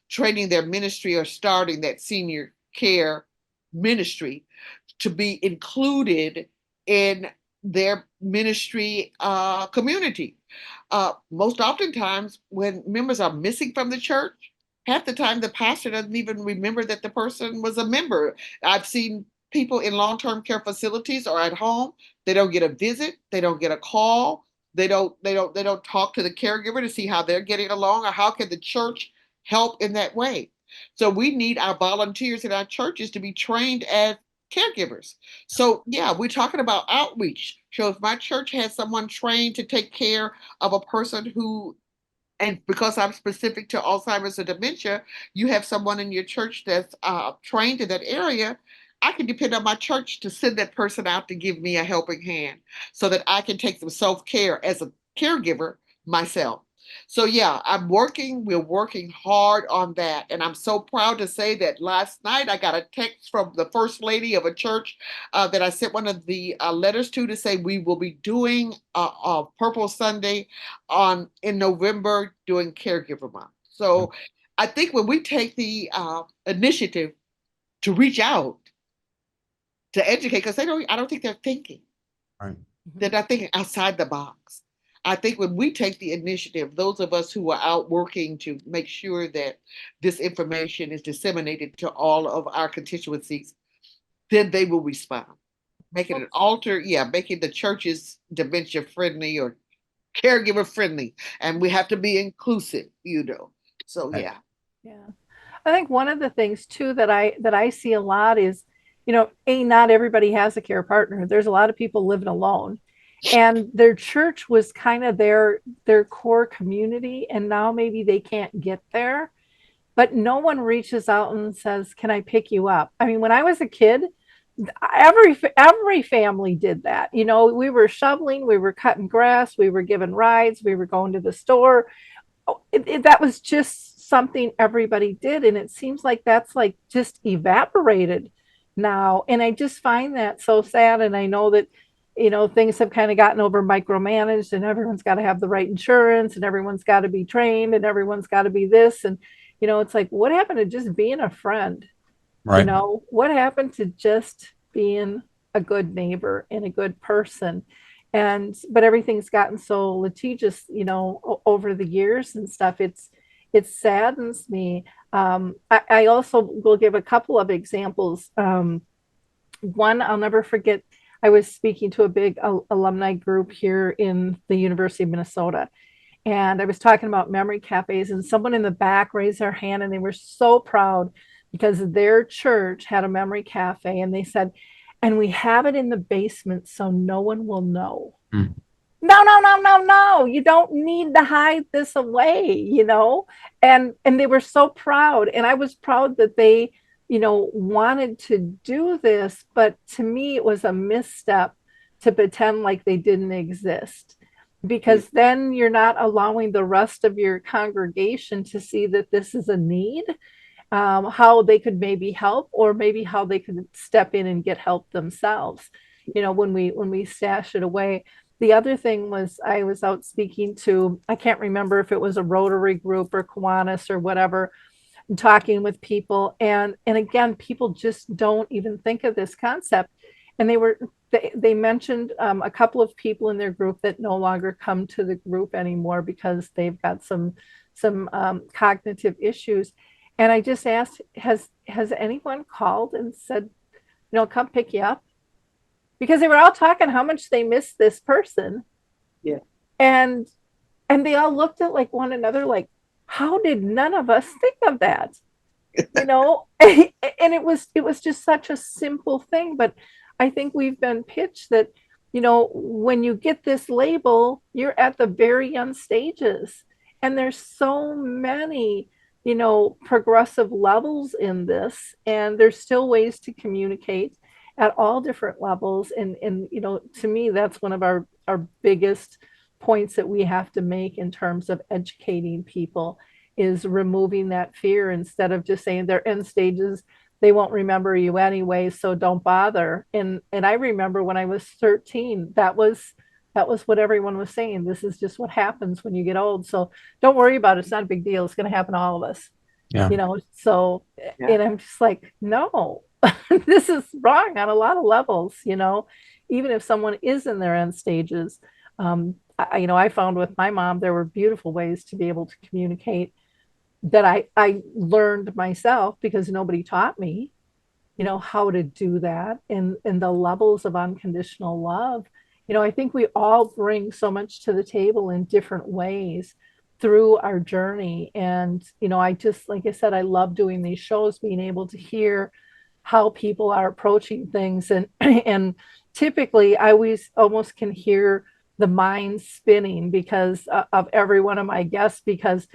training their ministry or starting that senior care ministry to be included in their ministry community. Most oftentimes, when members are missing from the church, half the time the pastor doesn't even remember that the person was a member. I've seen people in long-term care facilities or at home, they don't get a visit, they don't get a call, they don't talk to the caregiver to see how they're getting along, or how can the church help in that way. So we need our volunteers in our churches to be trained as caregivers. So yeah, we're talking about outreach. So if my church has someone trained to take care of a person who, and because I'm specific to Alzheimer's or dementia, you have someone in your church that's trained in that area. I can depend on my church to send that person out to give me a helping hand so that I can take some self-care as a caregiver myself. So yeah, we're working hard on that. And I'm so proud to say that last night I got a text from the first lady of a church that I sent one of the letters to say we will be doing a Purple Sunday on in November doing Caregiver Month. So I think when we take the initiative to reach out to educate, because I don't think they're thinking. Right. They're not thinking outside the box. I think when we take the initiative, those of us who are out working to make sure that this information is disseminated to all of our constituencies, then they will respond. Making it alter, yeah, making the churches dementia friendly or caregiver friendly, and we have to be inclusive, So Right. yeah. Yeah. I think one of the things too that I see a lot is, not everybody has a care partner. There's a lot of people living alone. And their church was kind of their core community, and now maybe they can't get there. But no one reaches out and says, "Can I pick you up?" I mean, when I was a kid, every family did that. We were shoveling, we were cutting grass, we were giving rides, we were going to the store. That was just something everybody did, and it seems like that's like just evaporated now, and I just find that so sad. And I know that things have kind of gotten over micromanaged, and everyone's got to have the right insurance, and everyone's got to be trained, and everyone's got to be this, and it's like, what happened to just being a friend? Right. What happened to just being a good neighbor and a good person? But everything's gotten so litigious, over the years and stuff. It saddens me. I also will give a couple of examples. One, I'll never forget. I was speaking to a big alumni group here in the University of Minnesota, and I was talking about memory cafes, and someone in the back raised their hand, and they were so proud because their church had a memory cafe, and they said, and we have it in the basement so no one will know. Mm. No, no, no, no, no. You don't need to hide this away. And they were so proud. And I was proud that they, wanted to do this, but to me it was a misstep to pretend like they didn't exist, because then you're not allowing the rest of your congregation to see that this is a need, how they could maybe help, or maybe how they could step in and get help themselves, when we stash it away. The other thing was, I was out speaking to, I can't remember if it was a Rotary group or Kiwanis or whatever, and talking with people, and again, people just don't even think of this concept. And they mentioned a couple of people in their group that no longer come to the group anymore because they've got some cognitive issues. And I just asked, has anyone called and said, come pick you up? Because they were all talking how much they miss this person. Yeah. And they all looked at like one another like, how did none of us think of that? And it was just such a simple thing. But I think we've been pitched that, when you get this label, you're at the very end stages. And there's so many, progressive levels in this, and there's still ways to communicate at all different levels. And to me, that's one of our biggest points that we have to make in terms of educating people, is removing that fear, instead of just saying they're end stages, they won't remember you anyway, so don't bother. And I remember when I was 13, that was what everyone was saying. This is just what happens when you get old, so don't worry about it. It's not a big deal. It's going to happen to all of us. Yeah. So, Yeah. and I'm just like, no, this is wrong on a lot of levels. Even if someone is in their end stages, I found with my mom, there were beautiful ways to be able to communicate that I learned myself, because nobody taught me, how to do that, and the levels of unconditional love. I think we all bring so much to the table in different ways through our journey. And, I just, like I said, I love doing these shows, being able to hear how people are approaching things. And and typically I always almost can hear the mind spinning because of every one of my guests, because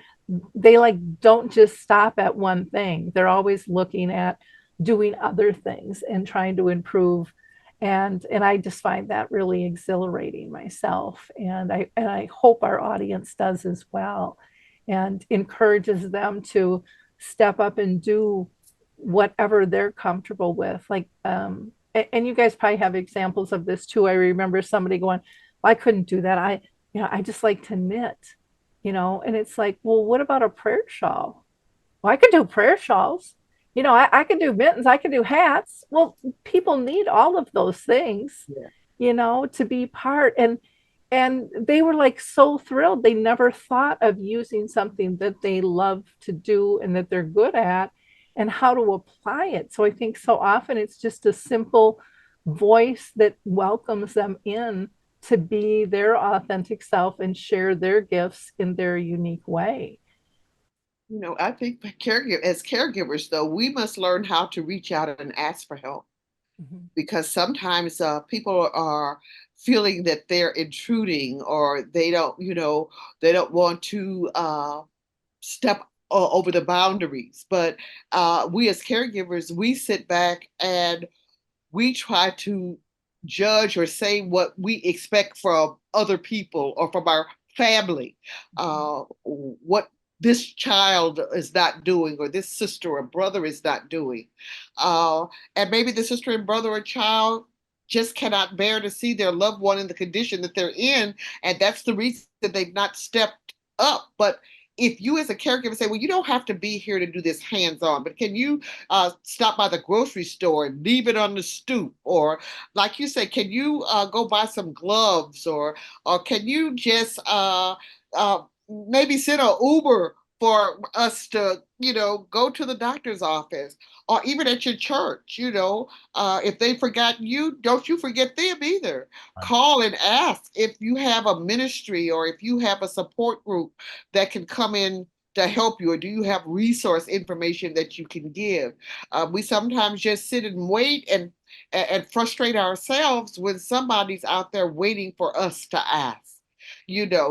they like don't just stop at one thing. They're always looking at doing other things and trying to improve. And I just find that really exhilarating myself. And I hope our audience does as well, and encourages them to step up and do whatever they're comfortable with. Like, and you guys probably have examples of this too. I remember somebody going, well, I couldn't do that. I just like to knit, and it's like, well, what about a prayer shawl? Well, I could do prayer shawls. I could do mittens. I could do hats. Well, people need all of those things, Yeah. to be part. And they were like so thrilled. They never thought of using something that they love to do and that they're good at and how to apply it. So I think so often it's just a simple voice that welcomes them in to be their authentic self and share their gifts in their unique way. I think as caregivers, though, we must learn how to reach out and ask for help, Mhm. because sometimes people are feeling that they're intruding, or they don't want to step over the boundaries. But we as caregivers, we sit back and we try to judge or say what we expect from other people or from our family, what this child is not doing, or this sister or brother is not doing. Uh, and maybe the sister and brother or child just cannot bear to see their loved one in the condition that they're in. And that's the reason that they've not stepped up. But if you as a caregiver say, well, you don't have to be here to do this hands on, but can you stop by the grocery store and leave it on the stoop? Or like you say, can you go buy some gloves? Or can you just maybe send an Uber for us to, go to the doctor's office? Or even at your church, if they forgot you, don't you forget them either. Right. Call and ask if you have a ministry or if you have a support group that can come in to help you, or do you have resource information that you can give? We sometimes just sit and wait and frustrate ourselves when somebody's out there waiting for us to ask.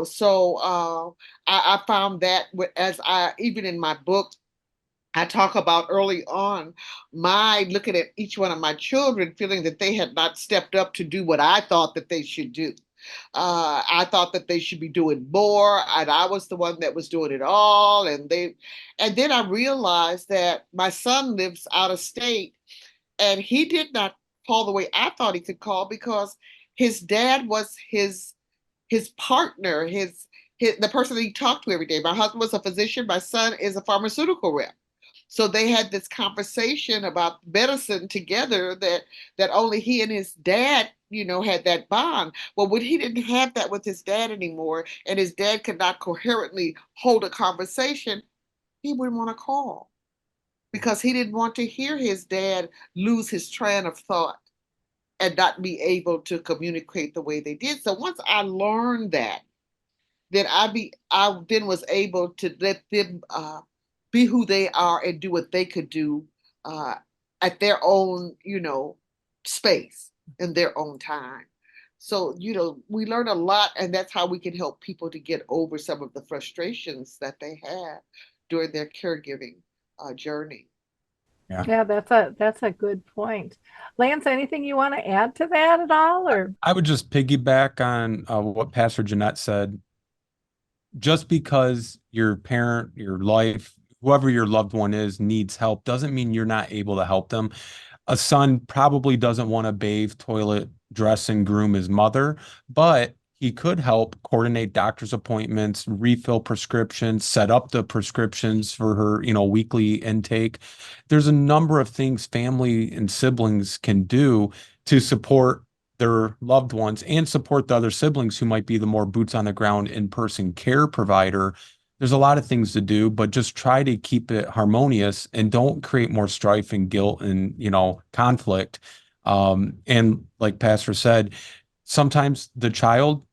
So I found that as I even in my book I talk about early on, my looking at each one of my children, feeling that they had not stepped up to do what I thought that they should do. I thought that they should be doing more, and I was the one that was doing it all. And then I realized that my son lives out of state, and he did not call the way I thought he could call, because his dad was his partner, the person that he talked to every day. My husband was a physician. My son is a pharmaceutical rep. So they had this conversation about medicine together, that only he and his dad, had that bond. Well, when he didn't have that with his dad anymore, and his dad could not coherently hold a conversation, he wouldn't want to call, because he didn't want to hear his dad lose his train of thought and not be able to communicate the way they did. So once I learned that, then I then was able to let them be who they are and do what they could do uh, at their own, space in their own time. So, we learn a lot, and that's how we can help people to get over some of the frustrations that they have during their caregiving journey. Yeah. Yeah, that's a good point. Lance, anything you want to add to that at all, or? I would just piggyback on what Pastor Jeanette said. Just because your parent, your life, whoever your loved one is, needs help doesn't mean you're not able to help them. A son probably doesn't want to bathe, toilet, dress, and groom his mother, but he could help coordinate doctor's appointments, refill prescriptions, set up the prescriptions for her, weekly intake. There's a number of things family and siblings can do to support their loved ones and support the other siblings who might be the more boots on the ground in-person care provider. There's a lot of things to do, but just try to keep it harmonious and don't create more strife and guilt and, conflict. And like Pastor said, sometimes the child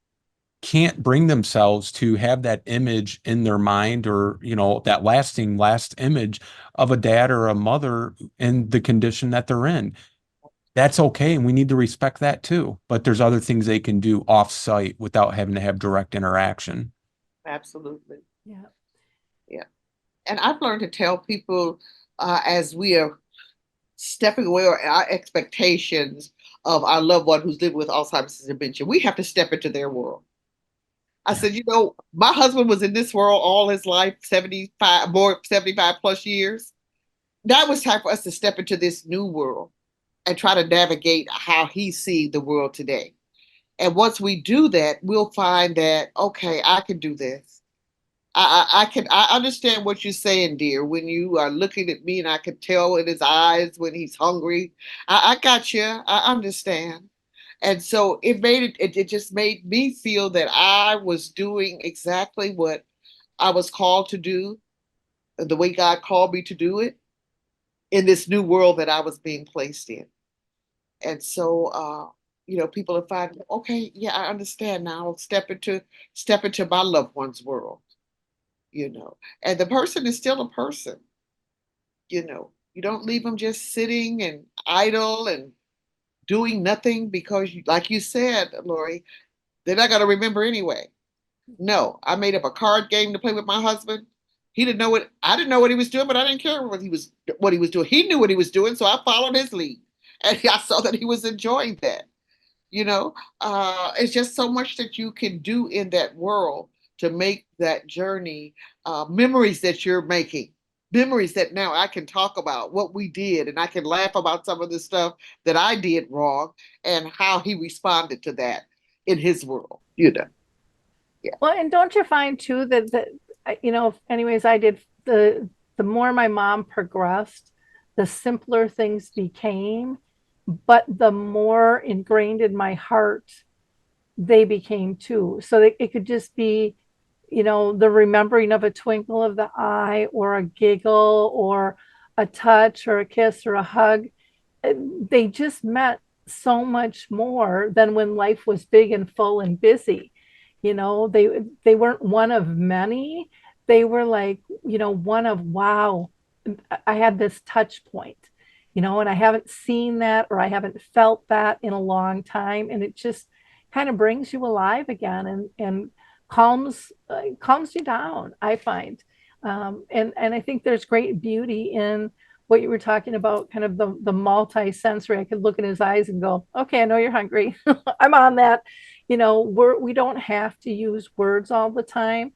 can't bring themselves to have that image in their mind, or, that lasting last image of a dad or a mother in the condition that they're in. That's okay. And we need to respect that too. But there's other things they can do off site without having to have direct interaction. Absolutely. Yeah. Yeah. And I've learned to tell people as we are stepping away, or our expectations of our loved one who's living with Alzheimer's and dementia, we have to step into their world. I Yeah. said, my husband was in this world all his life, 75 plus years. Now it's time for us to step into this new world and try to navigate how he sees the world today. And once we do that, we'll find that, okay, I can do this. I understand what you're saying, dear, when you are looking at me and I can tell in his eyes when he's hungry. I got you. I understand. And so it just made me feel that I was doing exactly what I was called to do, the way God called me to do it in this new world that I was being placed in. And so people are finding, okay, yeah, I understand now. I'll step into my loved one's world, and the person is still a person. You don't leave them just sitting and idle and doing nothing, because like you said, Lori, they're not going to remember anyway. No, I made up a card game to play with my husband. He didn't know what I didn't know what he was doing, but I didn't care what he was doing. He knew what he was doing, so I followed his lead, and I saw that he was enjoying that. It's just so much that you can do in that world to make that journey, memories that you're making, memories that now I can talk about what we did, and I can laugh about some of the stuff that I did wrong and how he responded to that in his world. Yeah. Well, and don't you find too that anyways, I did the more my mom progressed, the simpler things became, but the more ingrained in my heart they became too. So it could just be, the remembering of a twinkle of the eye, or a giggle, or a touch, or a kiss, or a hug. They just meant so much more than when life was big and full and busy. They weren't one of many. They were like, one of, wow, I had this touch point, and I haven't seen that, or I haven't felt that in a long time. And it just kind of brings you alive again, and calms you down, I find. And I think there's great beauty in what you were talking about, kind of the multi-sensory. I could look in his eyes and go, okay, I know you're hungry. I'm on that. We don't have to use words all the time,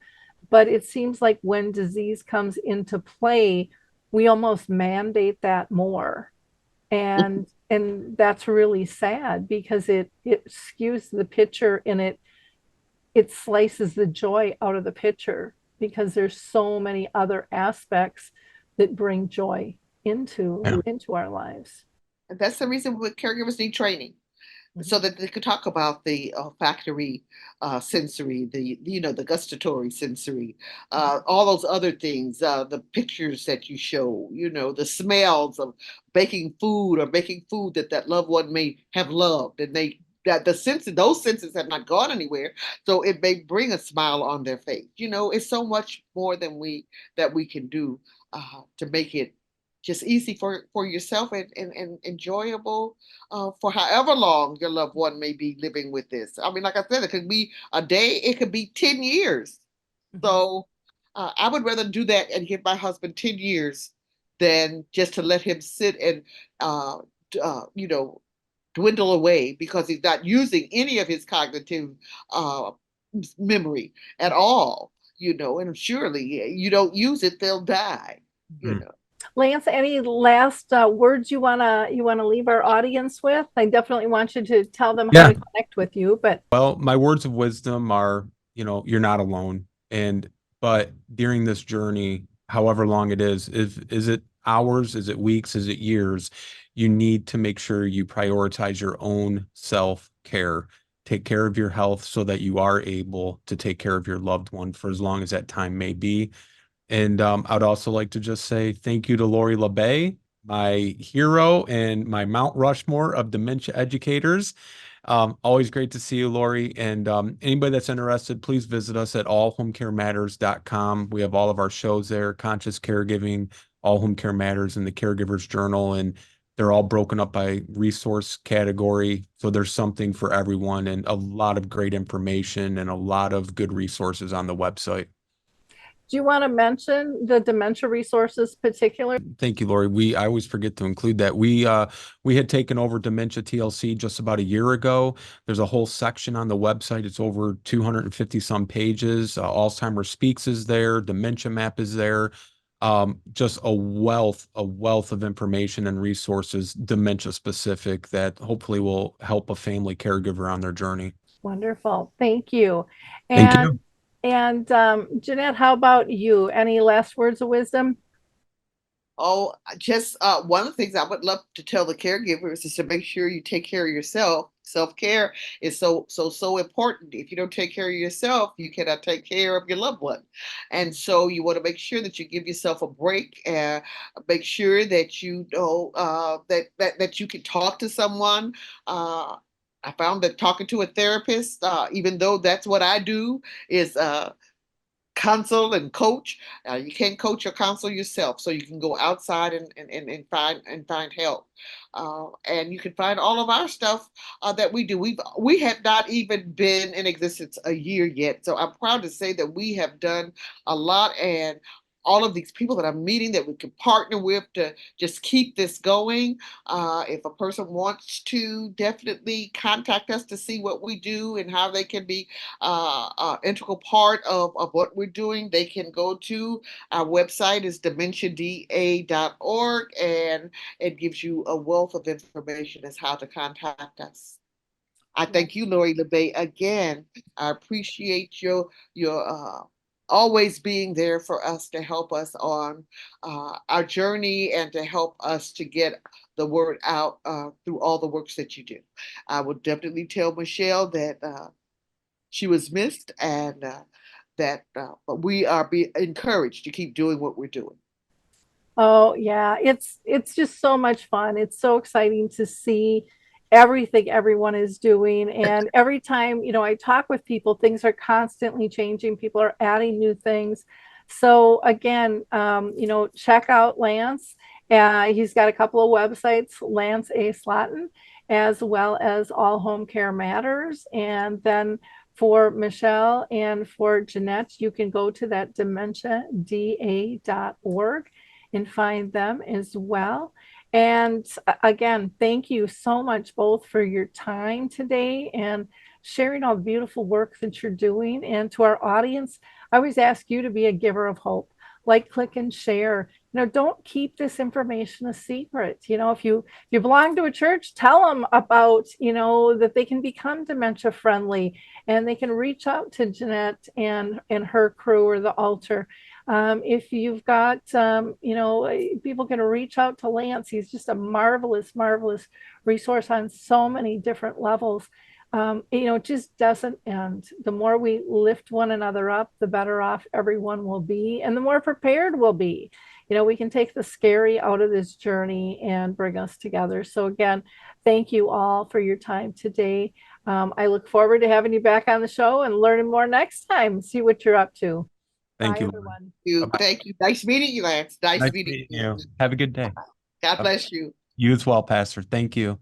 but it seems like when disease comes into play, we almost mandate that more. And that's really sad, because it skews the picture, and it slices the joy out of the picture, because there's so many other aspects that bring joy into Yeah. into our lives. And that's the reason what caregivers need training, so that they could talk about the olfactory sensory, the gustatory sensory, all those other things, the pictures that you show, the smells of baking food, or making food that loved one may have loved, and that those senses have not gone anywhere, so it may bring a smile on their face. It's so much more than that we can do to make it just easy for yourself, and enjoyable for however long your loved one may be living with this. I mean, like I said, it could be a day, it could be 10 years. Mhm. So I would rather do that and give my husband 10 years than just to let him sit and, uh, you know, dwindle away, because he's not using any of his cognitive uh, memory at all. And surely you don't use it, they'll die. You Mm. know. Lance, any last words you wanna leave our audience with? I definitely want you to tell them how Yeah. to connect with you, but Well, my words of wisdom are, you're not alone. But during this journey, however long it is it hours? Is it weeks? Is it years? You need to make sure you prioritize your own self-care. Take care of your health so that you are able to take care of your loved one for as long as that time may be. And I'd also like to just say thank you to Lori La Bey, my hero and my Mount Rushmore of dementia educators. Always great to see you, Lori. And anybody that's interested, please visit us at allhomecarematters.com. We have all of our shows there, Conscious Caregiving, All Home Care Matters, and the Caregiver's Journal. And they're all broken up by resource category. So there's something for everyone and a lot of great information and a lot of good resources on the website. Do you want to mention the dementia resources particular? Thank you, Lori. I always forget to include that. We had taken over Dementia TLC just about a year ago. There's a whole section on the website. It's over 250 some pages. Alzheimer Speaks is there. Dementia Map is there. Just a wealth of information and resources, dementia specific, that hopefully will help a family caregiver on their journey. Wonderful. Thank you. Thank you. And Jeanette, how about you? Any last words of wisdom? Oh, just one of the things I would love to tell the caregivers is to make sure you take care of yourself. Self-care is so important. If you don't take care of yourself, you cannot take care of your loved one. And so you want to make sure that you give yourself a break and make sure that you know that you can talk to someone. I found that talking to a therapist, even though that's what I do, is counsel and coach. You can't coach or counsel yourself, so you can go outside and find help. And you can find all of our stuff that we do. We have not even been in existence a year yet, so I'm proud to say that we have done a lot, and all of these people that I'm meeting that we can partner with to just keep this going. If a person wants to, definitely contact us to see what we do and how they can be integral part of what we're doing. They can go to our website is dementiada.org, and it gives you a wealth of information as how to contact us. I thank you, Lori La Bey, again. I appreciate your always being there for us to help us on our journey and to help us to get the word out through all the works that you do. I would definitely tell Michelle that she was missed, and that but we are encouraged to keep doing what we're doing. Oh yeah, it's just so much fun. It's so exciting to see everything everyone is doing. And every time, I talk with people, things are constantly changing. People are adding new things. So again, check out Lance. He's got a couple of websites, Lance A. Slatton, as well as All Home Care Matters. And then for Michelle and for Jeanette, you can go to that dementiada.org and find them as well. And again, thank you so much both for your time today and sharing all the beautiful work that you're doing. And to our audience, I always ask you to be a giver of hope. Like, click, and share. Don't keep this information a secret. If you belong to a church, tell them about, that they can become dementia friendly, and they can reach out to Jeanette and her crew or the altar. If you've got, people can reach out to Lance. He's just a marvelous resource on so many different levels. It just doesn't end. The more we lift one another up, the better off everyone will be, and the more prepared we'll be. We can take the scary out of this journey and bring us together. So again, thank you all for your time today. I look forward to having you back on the show and learning more next time. See what you're up to. Thank Bye, you. everyone. Thank you. Nice meeting you, Lance. Nice Nice meeting meeting you. Have a good day. God bless you. You as well, Pastor. Thank you.